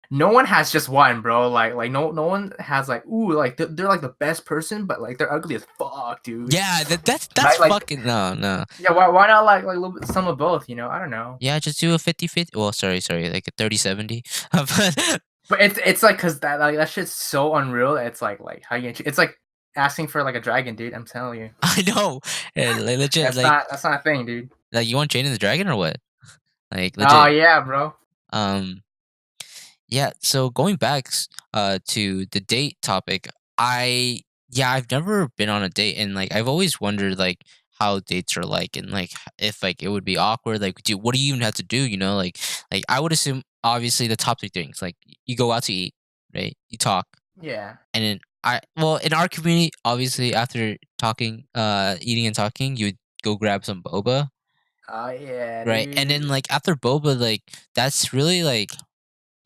Speaker 2: No one has just one, bro. Like no one has like ooh like they're like the best person, but like they're ugly as fuck, dude.
Speaker 1: Yeah, that's
Speaker 2: Right? Like
Speaker 1: fucking no, no.
Speaker 2: yeah, why not like a little bit some of both? You know, I don't know.
Speaker 1: Yeah, just do a 50-50. Well, sorry, like a 30-70. But
Speaker 2: But it's like cause that shit's so unreal. That it's like how you it's like asking for like a dragon, dude. I'm telling you,
Speaker 1: I know. Like, legit,
Speaker 2: that's not a thing, dude.
Speaker 1: like you want Jane and the Dragon or what? Like
Speaker 2: Oh
Speaker 1: legit.
Speaker 2: yeah, bro.
Speaker 1: Um yeah, so going back to the date topic, I've never been on a date and like I've always wondered like how dates are like and like if like it would be awkward like what do you even have to do, you know? Like I would assume obviously the top three things like you go out to eat, right? You talk
Speaker 2: Yeah.
Speaker 1: and then well in our community obviously after talking eating and talking you would go grab some boba,
Speaker 2: Oh yeah,
Speaker 1: right? And then
Speaker 2: dude.
Speaker 1: like after boba like that's really like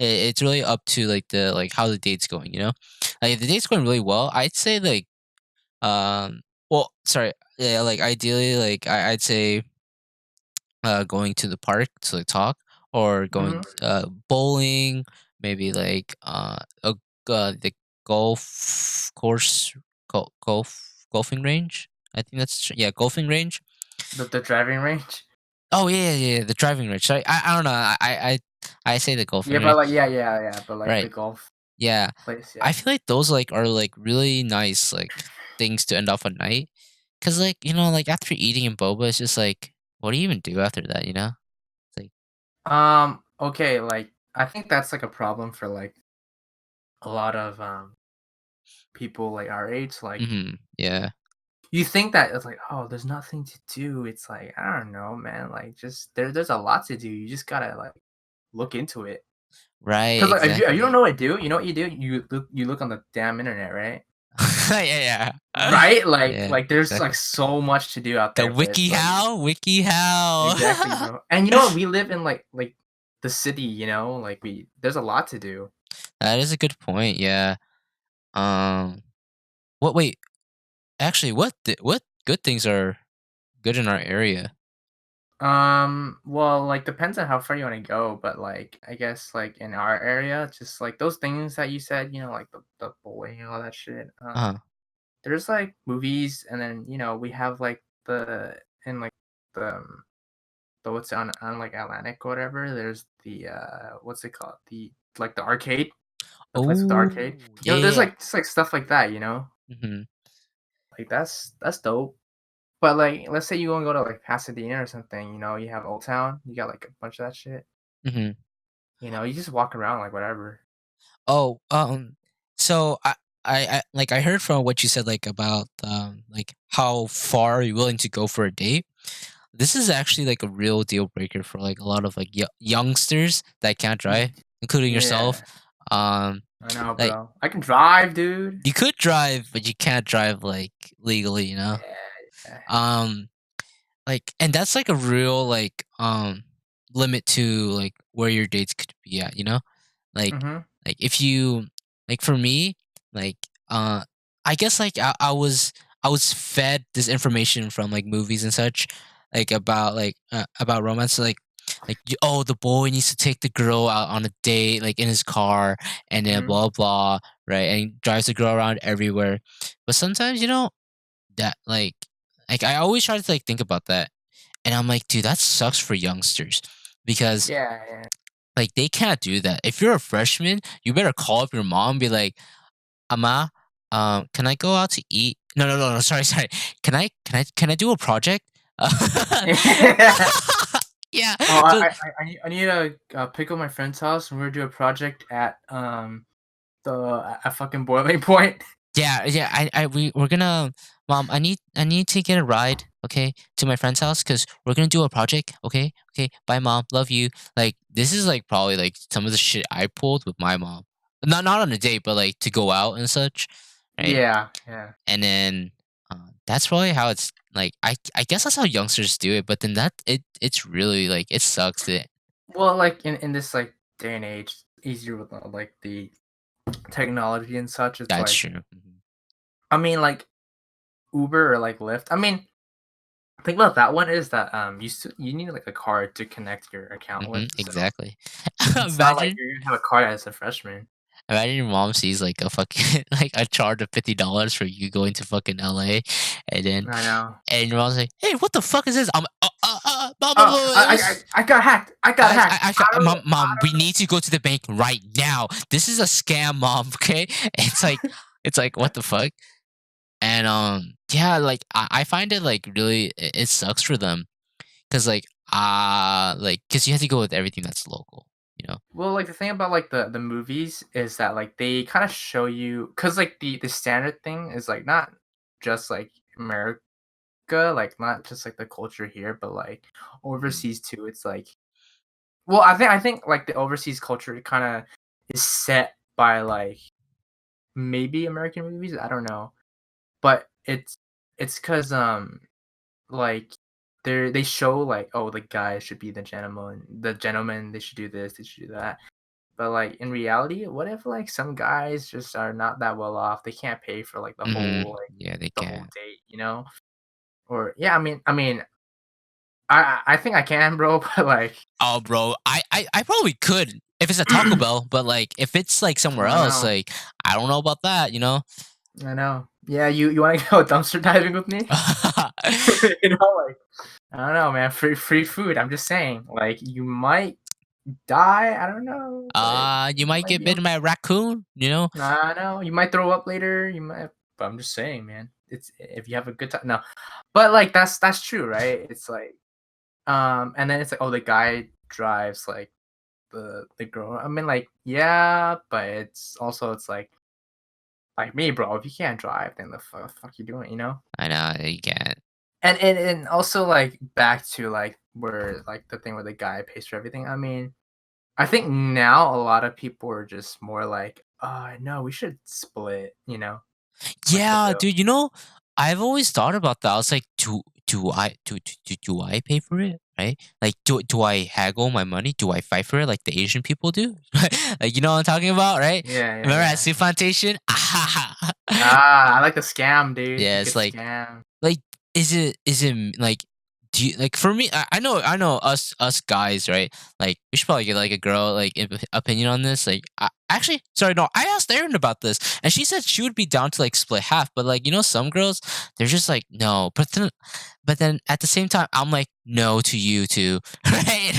Speaker 1: it's really up to like the like how the date's going, you know? Like if the date's going really well, I'd say like well sorry, yeah, like ideally like I'd say going to the park to like talk or going
Speaker 2: Mhm.
Speaker 1: bowling, maybe like the golf course golfing range. I think yeah, golfing range.
Speaker 2: The driving range.
Speaker 1: Oh yeah, the driving range. Sorry, I don't know. I say the golfing
Speaker 2: Yeah, but
Speaker 1: range.
Speaker 2: like yeah, but like the
Speaker 1: Right.
Speaker 2: golf
Speaker 1: Yeah.
Speaker 2: place,
Speaker 1: I
Speaker 2: yeah.
Speaker 1: feel like those like are like really nice like things to end off a night. Cause like, you know, like after eating in boba, it's just like, what do you even do after that, you know? It's like,
Speaker 2: Okay, like I think that's like a problem for like a lot of people like our age. Like
Speaker 1: yeah.
Speaker 2: you think that it's like, oh, there's nothing to do. It's like, I don't know, man. Like just there's a lot to do. You just gotta like look into it.
Speaker 1: Right,
Speaker 2: Cause like if you don't
Speaker 1: exactly.
Speaker 2: know what to do, you know what you do? You look on the damn internet, right?
Speaker 1: Yeah, yeah.
Speaker 2: Right?
Speaker 1: Yeah,
Speaker 2: Like there's like
Speaker 1: exactly.
Speaker 2: so much to do out
Speaker 1: The
Speaker 2: there, but it's like
Speaker 1: wiki how.
Speaker 2: exactly, bro. And you know what? We live in like the city, you know? Like we there's a lot to do.
Speaker 1: That is a good point. Yeah. Um wait, actually what good things are good in our area?
Speaker 2: Well, like depends on how far you want to go, but like I guess like in our area, just like those things that you said, like the bowling and all that shit.
Speaker 1: Uh-huh.
Speaker 2: There's like movies, and then we have like the in like the what's on like Atlantic or whatever. There's the what's it called? The like the arcade, the place with the arcade.
Speaker 1: Oh, yeah,
Speaker 2: There's
Speaker 1: yeah.
Speaker 2: like just like stuff like that.
Speaker 1: Mhm.
Speaker 2: Like that's dope. But like, let's say you want to go to like Pasadena or something. You have Old Town. You got like a bunch of that shit.
Speaker 1: Mhm.
Speaker 2: You just walk around like whatever.
Speaker 1: Oh, so I heard from what you said like about like how far are you willing to go for a date. This is actually like a real deal breaker for like a lot of like youngsters that can't drive,
Speaker 2: Y-
Speaker 1: including yourself.
Speaker 2: Yeah. I know,
Speaker 1: Like
Speaker 2: bro. I can drive, dude.
Speaker 1: you could drive, but you can't drive like legally, you know?
Speaker 2: Yeah.
Speaker 1: Um like and that's like a real limit to like where your dates could be at, you know? Like
Speaker 2: Mhm.
Speaker 1: if you like for me, like I guess like I was fed this information from like movies and such, like about romance, oh, the boy needs to take the girl out on a date like in his car and then
Speaker 2: Mhm.
Speaker 1: blah blah, right? And he drives the girl around everywhere. But sometimes, that like I always try to like think about that, and I'm like, dude, that sucks for youngsters because
Speaker 2: Yeah, yeah.
Speaker 1: like they can't do that. If you're a freshman, you better call up your mom and be like, "Ama, can I go out to eat?" No, no, no, no. Sorry, sorry. Can I do a project? Yeah.
Speaker 2: Oh,
Speaker 1: So
Speaker 2: I need to pick up my friend's house, and we're gonna do a project at the a fucking boiling point.
Speaker 1: yeah, yeah. We're gonna, mom. I need to get a ride, okay, to my friend's house because we're gonna do a project. Okay, okay. Bye, mom. Love you. Like this is like probably like some of the shit I pulled with my mom. Not on a date, but like to go out and such, right?
Speaker 2: Yeah, yeah.
Speaker 1: And then that's probably how it's like. I guess that's how youngsters do it. But then it's really like it sucks. That
Speaker 2: Well, like in this like day and age, easier with like the technology and such. It's
Speaker 1: that's
Speaker 2: like,
Speaker 1: true. Mhm.
Speaker 2: I mean, like Uber or like Lyft. I mean, the thing about that one is that you need like a card to connect your account with. So
Speaker 1: Exactly.
Speaker 2: it's not like
Speaker 1: imagine
Speaker 2: you're gonna have a card as a freshman.
Speaker 1: Imagine your mom sees like a fucking like a charge of $50 for you going to fucking LA, and then
Speaker 2: I know.
Speaker 1: your mom's like, "Hey, what the fuck is this?" I'm mom,
Speaker 2: Oh, I got hacked. I got hacked.
Speaker 1: mom, we need to go to the bank right now. This is a scam, mom. Okay, it's like what the fuck, and yeah, like I find it like really it sucks for them because because you have to go with everything that's local, you know.
Speaker 2: Well, like the thing about like the movies is that like they kind of show you, because like the standard thing is like not just like America, like not just like the culture here, but like
Speaker 1: Mm,
Speaker 2: overseas too. It's like, well, I think like the overseas culture kind of is set by like maybe American movies. I don't know, but it's because like they show like, oh, the guy should be the gentleman, they should do this, they should do that. But like in reality, what if like some guys just are not that well off? They can't pay for like
Speaker 1: Yeah, they
Speaker 2: the whole
Speaker 1: can.
Speaker 2: date, you know? Or yeah, I mean, I think I can, bro, but like
Speaker 1: Oh, bro, I probably could if it's a Taco
Speaker 2: I
Speaker 1: Bell, but like if it's like somewhere
Speaker 2: don't
Speaker 1: else,
Speaker 2: know.
Speaker 1: like I don't know about that, you know.
Speaker 2: I know. Yeah, you want to go dumpster diving with me? You know, like I don't know, man. Free food. I'm just saying, like you might die. I don't know, but
Speaker 1: You might
Speaker 2: might
Speaker 1: get
Speaker 2: be
Speaker 1: bitten by a raccoon, you know.
Speaker 2: I know you might throw up later. You might, but I'm just saying, man. It's if you have a good time. No, but like that's true, right? It's like and then it's like, oh, the guy drives like the girl. I mean, like yeah, but it's also it's like me, bro. If you can't drive, then the fuck you doing, you know?
Speaker 1: I know you can't.
Speaker 2: And also like back to like where like the thing where the guy pays for everything. I mean, I think now a lot of people are just more like, no, we should split, like the
Speaker 1: Yeah,
Speaker 2: bill.
Speaker 1: dude. I've always thought about that. I was like, do I pay for it? Right? Like, do I haggle my money? Do I fight for it like the Asian people do? Like, you know what I'm talking about, right?
Speaker 2: Yeah, yeah,
Speaker 1: Remember at
Speaker 2: yeah.
Speaker 1: Soup Plantation?
Speaker 2: I like the scam, dude. The
Speaker 1: Yeah, it's
Speaker 2: good scam.
Speaker 1: like, like, do you like for me? I know us guys, right? Like, we should probably get like a girl like opinion on this. Like, actually, sorry, no, I asked Erin about this, and she said she would be down to like split half. But like, some girls, they're just like no. But then at the same time, I'm like no to you too, right? And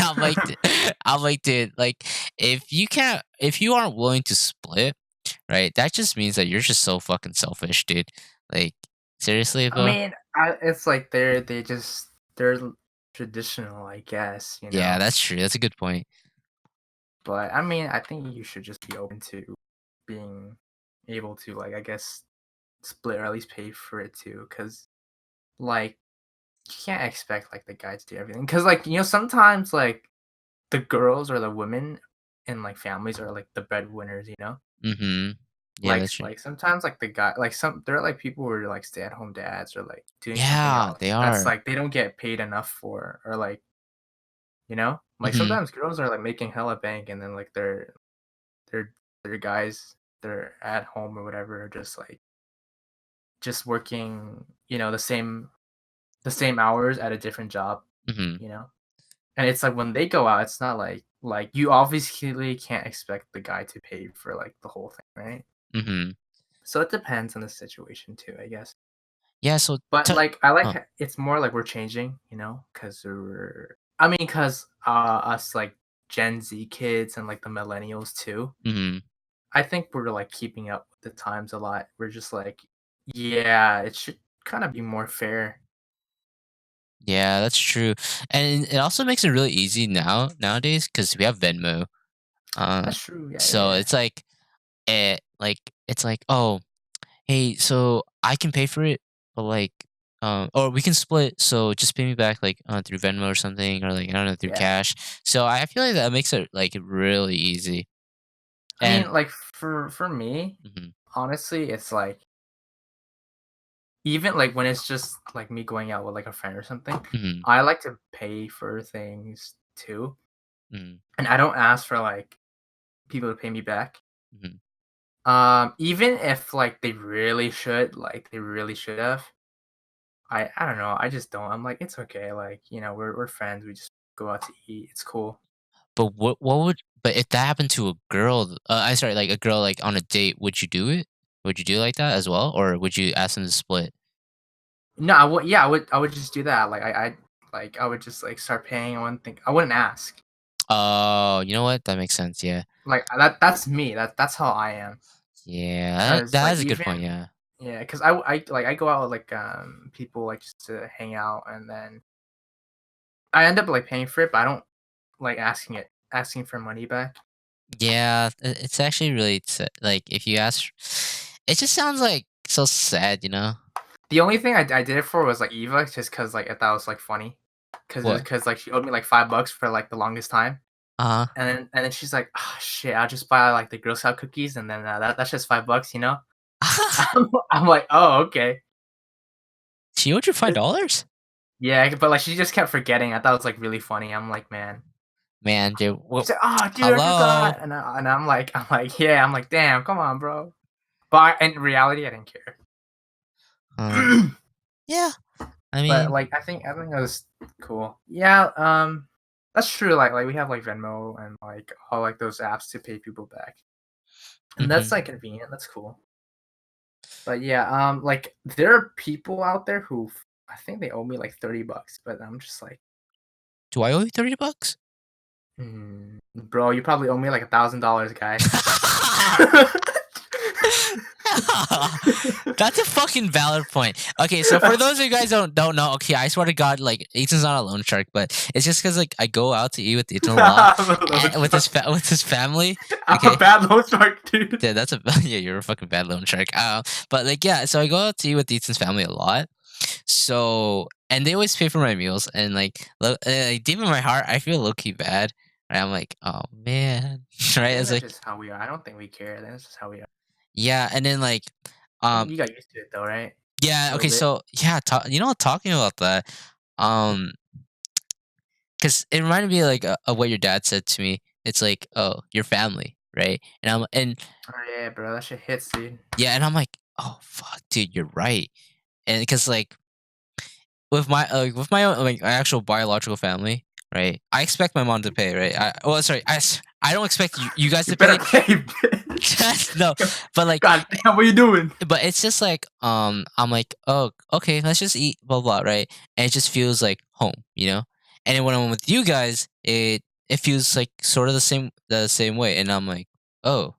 Speaker 1: I'm like, dude, like if you aren't willing to split, right? That just means that you're just so fucking selfish, dude. Like, seriously,
Speaker 2: I
Speaker 1: bro.
Speaker 2: mean, it's like they're traditional, I guess,
Speaker 1: Yeah, that's true. That's a good point.
Speaker 2: But I mean, I think you should just be open to being able to, like, I guess, split or at least pay for it too, because like you can't expect like the guy to do everything. Because like sometimes like the girls or the women in like families are like the breadwinners.
Speaker 1: Mhm. Yeah, that's true.
Speaker 2: Like sometimes like the guy like some there are like people who are like stay at home dads or like doing something
Speaker 1: Yeah,
Speaker 2: else
Speaker 1: they
Speaker 2: that's
Speaker 1: are.
Speaker 2: like they don't get paid enough for or like like
Speaker 1: Mhm.
Speaker 2: sometimes girls are like making hella bank and then like they're their guys they're at home or whatever are just like just working the same hours at a different job
Speaker 1: Mhm.
Speaker 2: you know and it's like when they go out it's not like you obviously can't expect the guy to pay for like the whole thing, right?
Speaker 1: Mhm.
Speaker 2: So it depends on the situation too, I guess.
Speaker 1: Yeah, so
Speaker 2: But,
Speaker 1: t
Speaker 2: like, I like
Speaker 1: oh,
Speaker 2: ho it's more like we're changing, because I mean, because us, like, Gen Z kids and, like, the millennials too,
Speaker 1: mhm.
Speaker 2: I think we're, like, keeping up with the times a lot. We're just like, "Yeah, it should kinda be more fair."
Speaker 1: Yeah, that's true, and it also makes it really easy nowadays because we have Venmo, uh,
Speaker 2: That's true, yeah, yeah,
Speaker 1: so
Speaker 2: yeah.
Speaker 1: it's like, "Oh, hey, so I can pay for it, but, like, or we can split, so just pay me back, like, through Venmo or something, or, like, I don't know, through
Speaker 2: Yeah.
Speaker 1: cash." So I feel like that makes it, like, really easy,
Speaker 2: I
Speaker 1: and
Speaker 2: mean, like, for me,
Speaker 1: mhm,
Speaker 2: honestly, it's like even, like, when it's just, like, me going out with, like, a friend or something,
Speaker 1: mhm,
Speaker 2: I like to pay for things too,
Speaker 1: mhm,
Speaker 2: and I don't ask for, like, people to pay me back.
Speaker 1: mhm.
Speaker 2: Even if, like, they really should have, I don't know, I just don't. I'm like, "It's okay, like, we're friends, we just go out to eat, it's cool."
Speaker 1: But but if that happened to a girl, I'm sorry, like, a girl, like, on a date, would you do it? Would you do like that as well, or would you ask them to split?
Speaker 2: No, I would yeah, I would just do that, I would just, like, start paying, I wouldn't ask.
Speaker 1: Oh, you know what? That makes sense, yeah.
Speaker 2: Like, that's me, that's how I am.
Speaker 1: Yeah,
Speaker 2: Cause
Speaker 1: that
Speaker 2: like,
Speaker 1: is a good point,
Speaker 2: even
Speaker 1: yeah.
Speaker 2: yeah, cause I go out with, like, people, like, just to hang out, and then I end up, like, paying for it, but I don't like asking for money back.
Speaker 1: Yeah, it's actually really like, if you ask it just sounds, like, so sad, you know?
Speaker 2: The only thing I did it for was, like, Eva, just cause like, I thought it was, like, funny,
Speaker 1: What?
Speaker 2: cause like, she owed me, like, $5 for, like, the longest time,
Speaker 1: Uh-huh.
Speaker 2: and then she's like, "Oh, shit, I'll just buy, like, the Girl Scout cookies, and then, that's just $5, you know?" I'm like, "Oh, okay."
Speaker 1: She owed you
Speaker 2: It
Speaker 1: $5?
Speaker 2: Yeah, but, like, she just kept forgetting, I thought it was, like, really funny, I'm like, "Man."
Speaker 1: Man, dude,
Speaker 2: She's like, "Oh, dude, I
Speaker 1: hello?
Speaker 2: forgot," and I'm like, "Yeah," I'm like, "Damn, come on, bro." But in reality, I didn't care.
Speaker 1: Um, yeah, I
Speaker 2: But,
Speaker 1: mean
Speaker 2: like, I think that was cool. Yeah, that's true, like, we have, like, Venmo and, like, all, like, those apps to pay people back, and that's,
Speaker 1: mhm.
Speaker 2: like, convenient, that's cool. But, yeah, like, there are people out there who I think they owe me, like, $30, but I'm just like,
Speaker 1: Do I owe you $30?
Speaker 2: Bro, you probably owe me, like, $1,000, guy."
Speaker 1: That's a fucking valid point. Okay, so for those of you guys don't know, okay, I swear to God, like Ethan's not a loan shark, but it's just because like I go out to eat with Ethan a lot
Speaker 2: I'm a loan
Speaker 1: with
Speaker 2: shark.
Speaker 1: with his family.
Speaker 2: I'm a
Speaker 1: Okay,
Speaker 2: bad loan shark, dude.
Speaker 1: yeah, that's a yeah, you're a fucking bad loan shark. But like yeah, so I go out to eat with Ethan's family a lot. So and they always pay for my meals, and like deep in my heart, I feel low key bad. Right? I'm like, oh man,
Speaker 2: I
Speaker 1: right?
Speaker 2: think
Speaker 1: It's
Speaker 2: that's
Speaker 1: like
Speaker 2: just how we are. I don't think we care. I think that's just how we are.
Speaker 1: yeah, and then like
Speaker 2: I think
Speaker 1: um
Speaker 2: you got used to it though, right?
Speaker 1: yeah,
Speaker 2: A little
Speaker 1: okay,
Speaker 2: bit.
Speaker 1: so yeah, you know, talking about that, um, because it reminded me like of what your dad said to me. It's like, oh, your family, right? And
Speaker 2: Oh yeah, bro, that shit hits, dude.
Speaker 1: yeah, and I'm like, oh fuck, dude, you're right. And because like with my own like my actual biological family, right? I expect my mom to pay, right? Sorry, I don't expect you guys
Speaker 2: You
Speaker 1: to
Speaker 2: better
Speaker 1: pay.
Speaker 2: pay, bitch.
Speaker 1: No, but like
Speaker 2: God damn, what you doing?
Speaker 1: but it's just like I'm like, oh, okay, let's just eat, blah blah, right? And it just feels like home, you know. And then when I'm with you guys, it feels like sort of the same way, and I'm like, oh,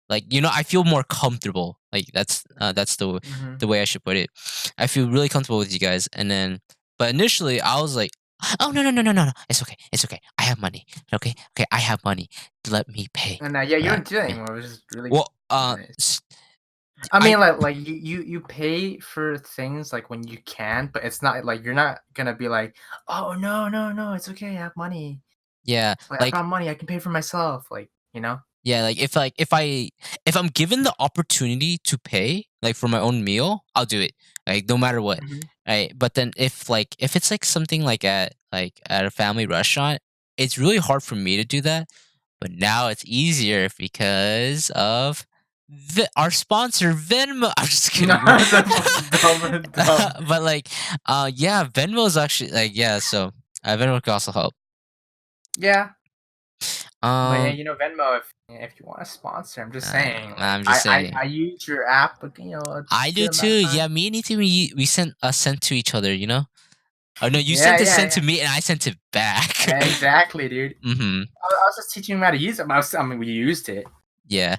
Speaker 1: like you know, I feel more comfortable. Like that's
Speaker 2: Mhm.
Speaker 1: the way I should put it. I feel really comfortable with you guys, and then but initially I was like, oh no, it's okay, I have money, okay, I have money, let me pay.
Speaker 2: And yeah, you
Speaker 1: Let
Speaker 2: don't do that
Speaker 1: me.
Speaker 2: anymore, which is really
Speaker 1: Well,
Speaker 2: nice. I
Speaker 1: I
Speaker 2: mean, like you pay for things like when you can, but it's not like you're not gonna be like, oh no, no, no, it's okay, I have money.
Speaker 1: yeah,
Speaker 2: Like I
Speaker 1: like
Speaker 2: got money, I can pay for myself. Like.
Speaker 1: Yeah, if I'm given the opportunity to pay, like, for my own meal, I'll do it, like, no matter what,
Speaker 2: Mhm.
Speaker 1: right? But then if it's, like, something at a family restaurant, it's really hard for me to do that, but now it's easier because of our sponsor, Venmo. I'm just
Speaker 2: No,
Speaker 1: kidding.
Speaker 2: that's fucking dumb and dumb.
Speaker 1: But, like, yeah, Venmo is actually, like, yeah, so, Venmo can also help.
Speaker 2: Yeah, but yeah,
Speaker 1: Um,
Speaker 2: Venmo, if you want to sponsor, I'm just saying, like
Speaker 1: I'm just
Speaker 2: I
Speaker 1: saying.
Speaker 2: use your app, a
Speaker 1: I do
Speaker 2: good amount
Speaker 1: too.
Speaker 2: of
Speaker 1: Yeah,
Speaker 2: time.
Speaker 1: me and Ethan, we sent to each other, you know? Oh no, you
Speaker 2: Yeah, yeah,
Speaker 1: sent to
Speaker 2: yeah.
Speaker 1: me and I sent it back.
Speaker 2: Exactly, dude.
Speaker 1: Mhm.
Speaker 2: I was just teaching him how to use it. I mean, we used it.
Speaker 1: Yeah.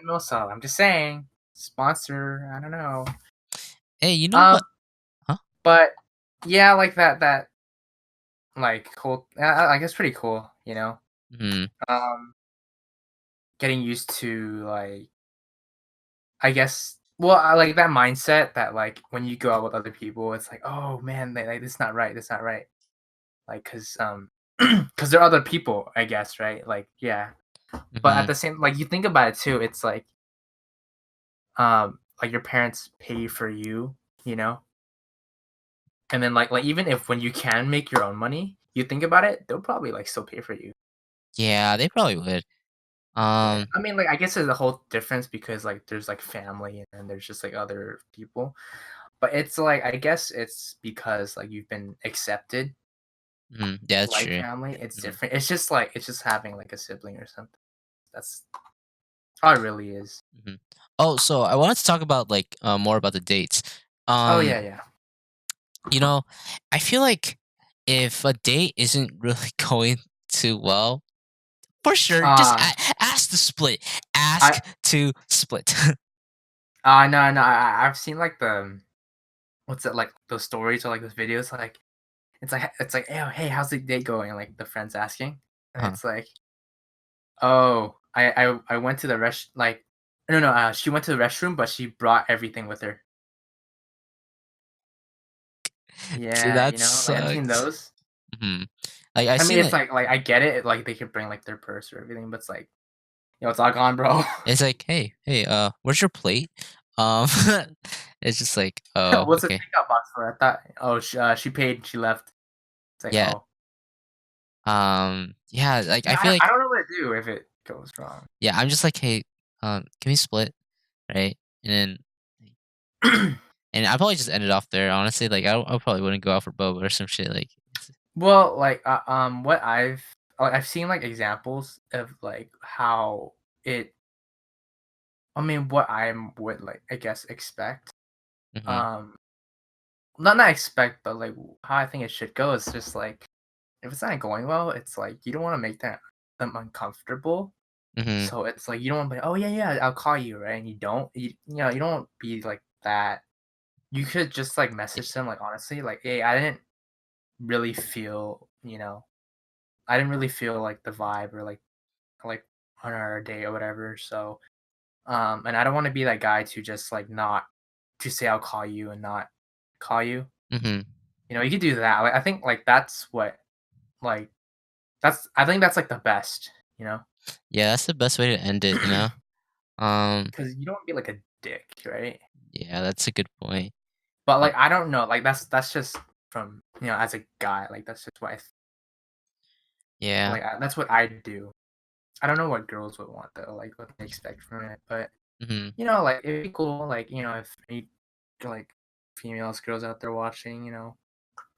Speaker 2: Venmo, so I'm just saying, sponsor. I don't know.
Speaker 1: Hey, you know
Speaker 2: Um,
Speaker 1: what? Huh?
Speaker 2: but yeah, like that like cool. I guess pretty cool.
Speaker 1: Mhm.
Speaker 2: Um, getting used to like I guess. Well, I like that mindset that like when you go out with other people, it's like, oh man, like this not right. This not right. Like, cause they're other people, I guess, right? Like, yeah. But at
Speaker 1: Mhm.
Speaker 2: the same, like you think about it too, it's like your parents pay for you, you know, and then like even if when you can make your own money, you think about it, they'll probably like still pay for you.
Speaker 1: Yeah, they probably would.
Speaker 2: Yeah,
Speaker 1: Um,
Speaker 2: I mean, like I guess there's a whole difference because like there's like family and then there's just like other people. But it's like I guess it's because like you've been accepted
Speaker 1: yeah, that's
Speaker 2: like
Speaker 1: true.
Speaker 2: family. It's
Speaker 1: Mhm.
Speaker 2: different. It's just having like a sibling or something. That's all it really is.
Speaker 1: Mhm. Oh, so I wanted to talk about more about the dates.
Speaker 2: Oh
Speaker 1: Um,
Speaker 2: yeah, yeah.
Speaker 1: you know, I feel like if a date isn't really going too well, for sure, just
Speaker 2: Uh
Speaker 1: ask to split. Ask
Speaker 2: I
Speaker 1: to split.
Speaker 2: no no I've seen like the what's it like those stories or like those videos like it's like hey how's the date going and like the friends asking and
Speaker 1: Uh-huh.
Speaker 2: it's like oh I went to the like no she went to the restroom but she brought everything with her.
Speaker 1: See,
Speaker 2: Yeah,
Speaker 1: that
Speaker 2: like I've seen
Speaker 1: sucks.
Speaker 2: those.
Speaker 1: Mhm. I
Speaker 2: I mean,
Speaker 1: seen
Speaker 2: it's
Speaker 1: it.
Speaker 2: like I get it, like, they could bring, like, their purse or everything, but it's like, it's all gone, bro."
Speaker 1: It's like, hey, where's your plate? Um, it's just like, oh,
Speaker 2: "What's the
Speaker 1: okay,
Speaker 2: takeout box for?" I thought oh, she paid, she left. It's like,
Speaker 1: yeah,
Speaker 2: "Oh."
Speaker 1: yeah. Like I
Speaker 2: Yeah,
Speaker 1: feel
Speaker 2: I
Speaker 1: like,
Speaker 2: don't know what to do if it goes wrong.
Speaker 1: yeah, I'm just like, hey, can we split, right? And then, and I probably just ended off there. Honestly, like I probably wouldn't go out for boba or some shit. Like,
Speaker 2: Well, like, what I've seen, like, examples of, like, how it I mean, what I would, like, I guess, expect,
Speaker 1: mm-hmm,
Speaker 2: um not expect, but, like, how I think it should go is just, like, if it's not going well, it's like, you don't wanna make them uncomfortable.
Speaker 1: mm-hmm,
Speaker 2: So it's like you don't want to be, oh yeah, yeah, I'll call you, right? And you don't, you don't be like that. You could just like message them, like honestly, like, hey, I didn't really feel, I didn't really feel like the vibe or like on our day or whatever. So, and I don't want to be that guy to just like not to say I'll call you and not call you.
Speaker 1: mm-hmm.
Speaker 2: You could do that. Like I think like that's what like I think that's like the best, you know,
Speaker 1: Yeah, that's the best way to end it.
Speaker 2: because you don't wanna be like a dick, right?
Speaker 1: Yeah, that's a good point.
Speaker 2: But,
Speaker 1: Uh,
Speaker 2: like, I don't know, like, that's just from, as a guy, like, that's just what
Speaker 1: yeah,
Speaker 2: that's what I do. I don't know what girls would want though, like, what they expect from it, but,
Speaker 1: mm-hmm.
Speaker 2: like, it'd be cool, like, if any, like, females, girls out there watching,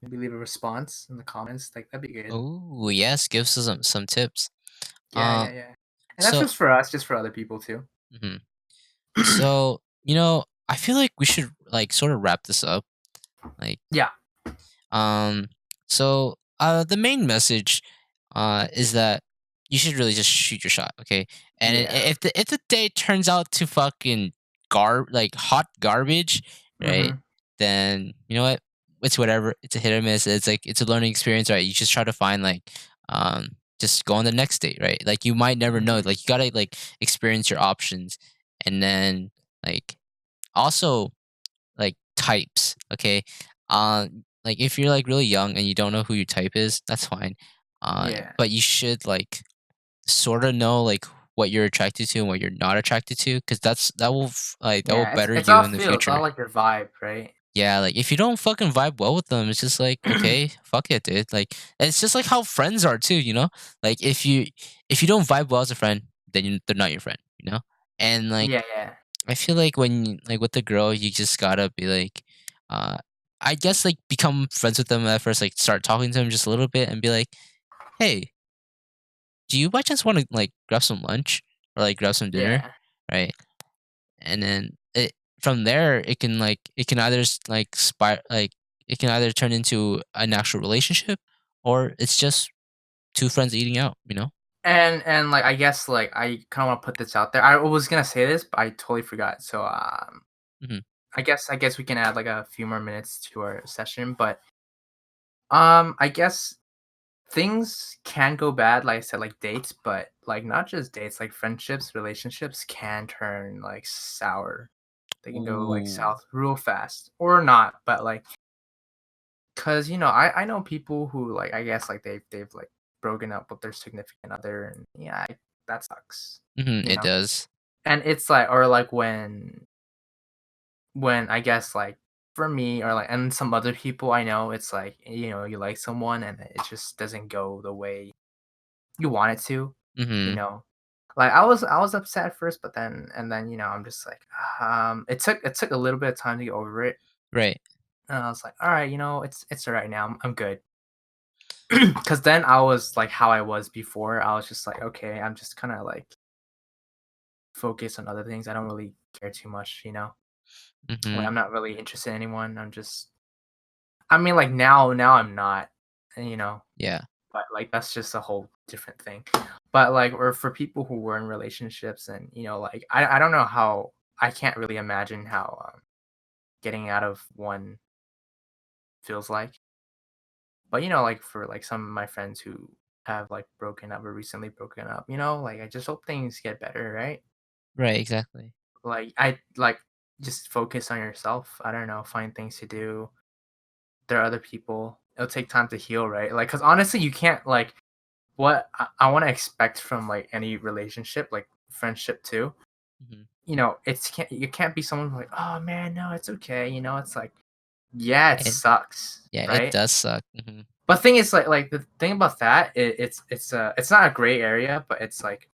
Speaker 2: maybe leave a response in the comments, like, that'd be good.
Speaker 1: Oh yes, give us some tips.
Speaker 2: Yeah,
Speaker 1: Uh,
Speaker 2: yeah, yeah. And that's
Speaker 1: so.
Speaker 2: just for us, just for other people too.
Speaker 1: Mhm. So, I feel like we should like sort of wrap this up. Like,
Speaker 2: Yeah.
Speaker 1: um, the main message, is that you should really just shoot your shot, okay? And
Speaker 2: Yeah.
Speaker 1: if the day turns out to fucking like hot garbage, right?
Speaker 2: Mhm.
Speaker 1: Then you know what? It's whatever. It's a hit or miss. It's like it's a learning experience, right? You just try to find just go on the next date, right? Like you might never know.
Speaker 2: Mhm.
Speaker 1: Like you gotta like experience your options, and then like also like types, okay? Like if you're like really young and you don't know who your type is, that's fine.
Speaker 2: Yeah.
Speaker 1: But you should like sort of know like what you're attracted to and what you're not attracted to, because that will
Speaker 2: Yeah,
Speaker 1: better
Speaker 2: it's
Speaker 1: you
Speaker 2: all
Speaker 1: in the
Speaker 2: feel. It's all
Speaker 1: future.
Speaker 2: like your vibe, right?
Speaker 1: Yeah, like if you don't fucking vibe well with them, it's just like, okay, fuck it, dude. Like it's just like how friends are too, you know? Like if you don't vibe well as a friend, then they're not your friend, you know? And like
Speaker 2: Yeah, yeah.
Speaker 1: I feel like like with the girl, you just gotta be like, uh, I guess like become friends with them at first, like start talking to them just a little bit and be like, hey, do you by chance want to like grab some lunch or like grab some dinner,
Speaker 2: Yeah.
Speaker 1: right? And then from there it can either it can either turn into an actual relationship or it's just two friends eating out, you know?
Speaker 2: And like I guess like I kind of want to put this out there. I was gonna say this, but I totally forgot. So
Speaker 1: Hmm.
Speaker 2: I guess we can add like a few more minutes to our session, but I guess things can go bad, like I said, like dates, but like not just dates, like friendships, relationships can turn like sour. They can go like
Speaker 1: Ooh.
Speaker 2: south real fast, or not, but like, cause I know people who like I guess like they've like broken up with their significant other, and yeah, that sucks,
Speaker 1: Hmm,
Speaker 2: you
Speaker 1: it
Speaker 2: know.
Speaker 1: does.
Speaker 2: And it's like, or like when I guess like for me or like and some other people I know, it's like you like someone and it just doesn't go the way you want it to, you
Speaker 1: Hmm.
Speaker 2: know. Like I was upset at first, but then I'm just like, it took a little bit of time to get over it,
Speaker 1: Right.
Speaker 2: and I was like, all right, it's all right now. I'm good. Because then I was like how I was before. I was just like, okay, I'm just kind of like focused on other things. I don't really care too much, you know. Like
Speaker 1: Hmm.
Speaker 2: I'm not really interested in anyone. I mean, like now I'm not, you know.
Speaker 1: Yeah.
Speaker 2: But like that's just a whole different thing. But like, or for people who were in relationships, and like I don't know how. I can't really imagine how getting out of one feels like. But like for like some of my friends who have like broken up or recently broken up, like I just hope things get better, right?
Speaker 1: Right, exactly.
Speaker 2: Like I like just focus on yourself. I don't know, find things to do. There are other people. It'll take time to heal, right? Like, cause honestly, you can't like what I want to expect from like any relationship, like friendship too.
Speaker 1: Hmm.
Speaker 2: You can't be someone who's like, oh man, no, it's okay. It's like, yeah, it
Speaker 1: And
Speaker 2: sucks,
Speaker 1: yeah, it
Speaker 2: right?
Speaker 1: does suck. Hmm.
Speaker 2: But thing is, like the thing about that, it's not a gray area, but it's like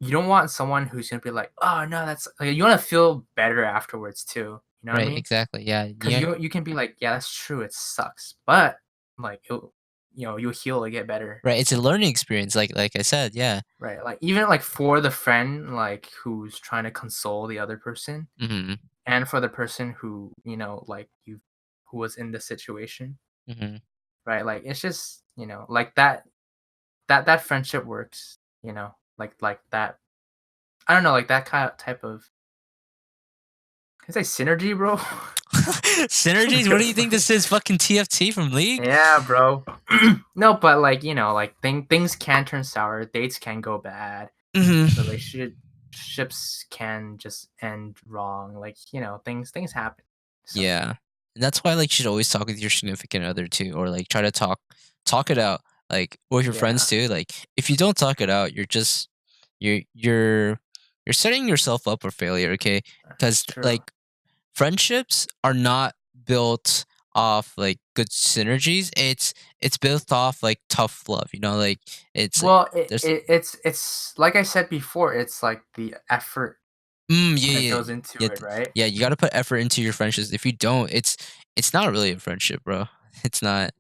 Speaker 2: you don't want someone who's gonna be like, oh no, that's like, you want to feel better afterwards too. You know what I
Speaker 1: Right,
Speaker 2: mean?
Speaker 1: exactly. Yeah,
Speaker 2: Because
Speaker 1: yeah.
Speaker 2: you can be like, yeah, that's true, it sucks, but like you'll heal and get better.
Speaker 1: Right, it's a learning experience, like I said, yeah.
Speaker 2: Right, like, even, like, for the friend, like, who's trying to console the other person,
Speaker 1: Mhm,
Speaker 2: and for the person who, like, who was in the situation,
Speaker 1: mhm.
Speaker 2: right? Like, it's just, like, that friendship works, like that I don't know, like, that kind of type of can I say synergy, bro?
Speaker 1: Synergies? What do you think this is, fucking TFT from League?
Speaker 2: Yeah, bro. No, but, like, like, things can turn sour, dates can go bad.
Speaker 1: Mhm.
Speaker 2: Relationships can just end wrong, like, things happen, so
Speaker 1: Yeah. And that's why, like, you should always talk with your significant other too, or, like, try to talk it out, like, with your friends
Speaker 2: yeah,
Speaker 1: too, like, if you don't talk it out, you're you're you're setting yourself up for failure, okay?
Speaker 2: that's
Speaker 1: Because
Speaker 2: true.
Speaker 1: like, friendships are not built off, like, good synergies, it's built off, like, tough love, you know, like, it's like
Speaker 2: Well,
Speaker 1: there's
Speaker 2: it's like I said before, it's like the effort
Speaker 1: yeah,
Speaker 2: that
Speaker 1: yeah,
Speaker 2: goes into
Speaker 1: yeah,
Speaker 2: it, right?
Speaker 1: yeah, you gotta put effort into your friendships. If you don't, it's not really a friendship, bro. It's not.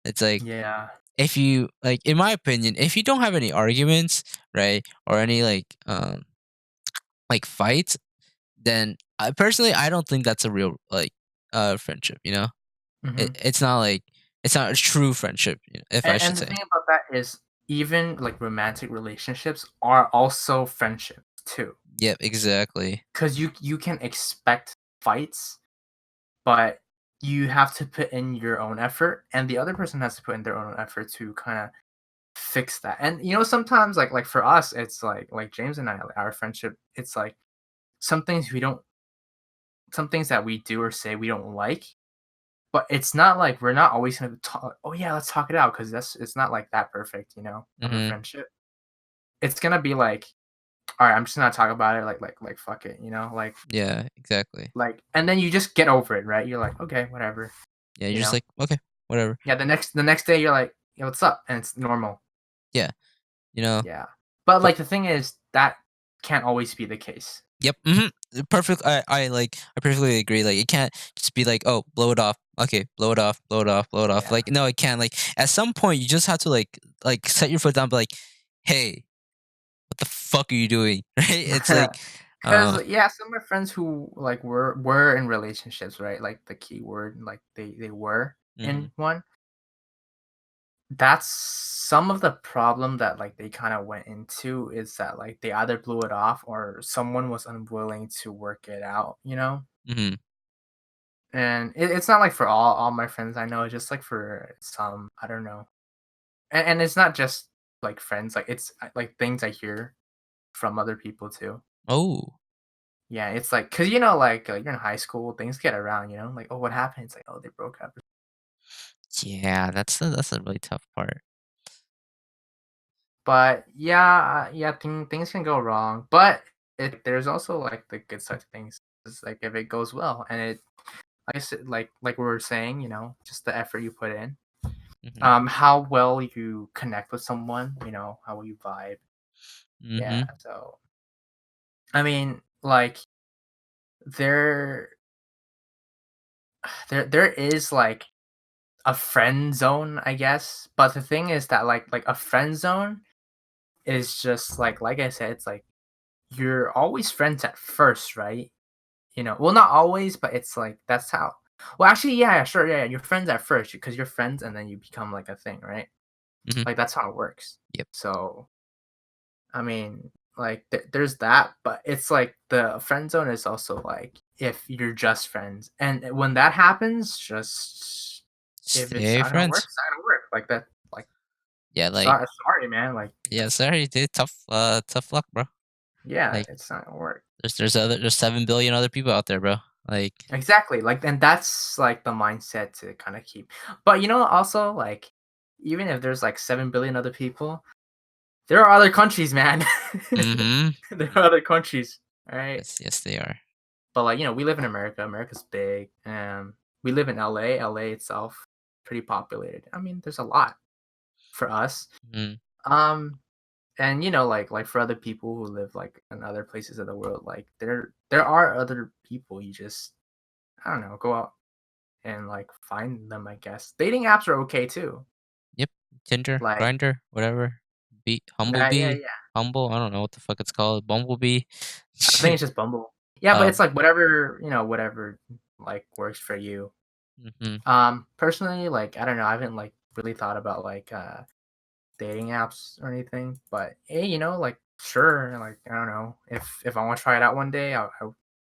Speaker 1: It's like
Speaker 2: Yeah.
Speaker 1: if you like, in my opinion, if you don't have any arguments, right, or any like fights, then I personally I don't think that's a real like friendship. You know,
Speaker 2: Mhm.
Speaker 1: it's not like it's not a true friendship, if I
Speaker 2: And
Speaker 1: should
Speaker 2: the
Speaker 1: say.
Speaker 2: thing about that is even like romantic relationships are also friendships too,
Speaker 1: Yep, exactly.
Speaker 2: because you can expect fights, but you have to put in your own effort, and the other person has to put in their own effort to kind of fix that. And sometimes like for us, it's like James and I, like, our friendship, it's like some things we don't, some things that we do or say we don't like, but it's not like we're not always gonna talk. Oh yeah, let's talk it out because it's not like that perfect, of a
Speaker 1: Hmm.
Speaker 2: friendship. It's gonna be like. all right, I'm just not talking about it. Like fuck it, you know,
Speaker 1: Yeah, exactly.
Speaker 2: and then you just get over it, right? You're like, okay, whatever,
Speaker 1: Yeah,
Speaker 2: you
Speaker 1: you're just
Speaker 2: know.
Speaker 1: like, okay, whatever.
Speaker 2: Yeah, the next day you're like, yo, what's up? And it's normal.
Speaker 1: Yeah, you know.
Speaker 2: Yeah. But
Speaker 1: But
Speaker 2: like the thing is that can't always be the case.
Speaker 1: yep, perfect. I perfectly agree. Like it can't just be like, oh, blow it off. Okay, blow it off, blow it off, blow it off.
Speaker 2: Yeah.
Speaker 1: Like no, it can't. Like at some point, you just have to like set your foot down. Be like, hey, what the fuck are you doing? Right? It's like,
Speaker 2: Because yeah, some of my friends who like were in relationships, right? Like the key word, like they were
Speaker 1: mhm,
Speaker 2: in one. That's some of the problem that like they kind of went into is that like they either blew it off or someone was unwilling to work it out, you know?
Speaker 1: mhm.
Speaker 2: And it's not like for all my friends I know, it's just like for some, I don't know. And it's not just like friends, like it's like things I hear from other people too.
Speaker 1: Oh,
Speaker 2: Yeah, it's like, cause you know, like you're in high school, things get around, you know, like, oh, what happened? It's like, oh, they broke up.
Speaker 1: yeah. That's a really tough part.
Speaker 2: But yeah, yeah, things can go wrong. But there's also like the good side of things. It's like if it goes well, and like I said, like we were saying, you know, just the effort you put in,
Speaker 1: Mhm,
Speaker 2: how well you connect with someone, you know, how well you vibe. Yeah.
Speaker 1: mhm.
Speaker 2: So I mean, like there, there is like a friend zone, I guess. But the thing is that like a friend zone is just like I said, it's like you're always friends at first, right? You know, well, not always, but it's like that's how. Well, actually, yeah, yeah, sure, yeah, yeah. You're friends at first because you're friends, and then you become like a thing, right?
Speaker 1: Mhm.
Speaker 2: Like that's how it works.
Speaker 1: Yep.
Speaker 2: So, I mean, like there's that, but it's like the friend zone is also like if you're just friends, and when that happens, just if it's
Speaker 1: Stay
Speaker 2: not gonna work,
Speaker 1: friends.
Speaker 2: it's not gonna work. Like that, like
Speaker 1: Yeah, like
Speaker 2: sorry, man. Like
Speaker 1: yeah. Sorry, dude. Tough luck, bro.
Speaker 2: yeah,
Speaker 1: Like
Speaker 2: it's not gonna work.
Speaker 1: there's 7 billion other people out there, bro. Like
Speaker 2: Exactly, like, and that's, like, the mindset to kinda keep. But, you know, also, like, even if there's, like, 7 billion other people, there are other countries, man.
Speaker 1: mhm.
Speaker 2: There are other countries, alright?
Speaker 1: Yes, yes, they are.
Speaker 2: But, like, you know, we live in America, America's big, we live in LA, LA itself, pretty populated. I mean, there's a lot for us.
Speaker 1: Mhm.
Speaker 2: Um, and, you know, like, for other people who live, like, in other places of the world, like, there are other people, you just, I don't know, go out and like find them, I guess. Dating apps are okay too.
Speaker 1: Yep. Tinder,
Speaker 2: Like
Speaker 1: Grinder, whatever. Be
Speaker 2: yeah,
Speaker 1: Humblebee,
Speaker 2: yeah.
Speaker 1: Humble. I don't know what the fuck it's called. Bumblebee.
Speaker 2: I think it's just Bumble. Yeah, but it's
Speaker 1: um.
Speaker 2: like whatever, you know, whatever like works for you.
Speaker 1: Mhm.
Speaker 2: Personally, like I don't know, I haven't like really thought about like dating apps or anything, but hey, you know, like sure, like I don't know, if I want to try it out one day, I'll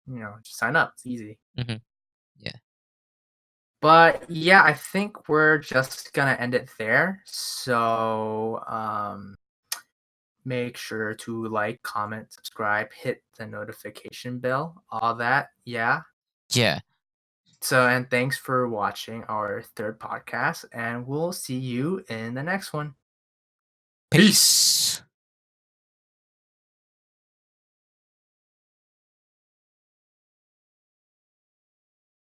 Speaker 2: you know, just sign up. It's easy.
Speaker 1: Mhm. Yeah.
Speaker 2: But yeah, I think we're just gonna end it there. So make sure to like, comment, subscribe, hit the notification bell, all that. Yeah.
Speaker 1: Yeah.
Speaker 2: So, and thanks for watching our third podcast, and we'll see you in the next one. Peace.
Speaker 1: Peace.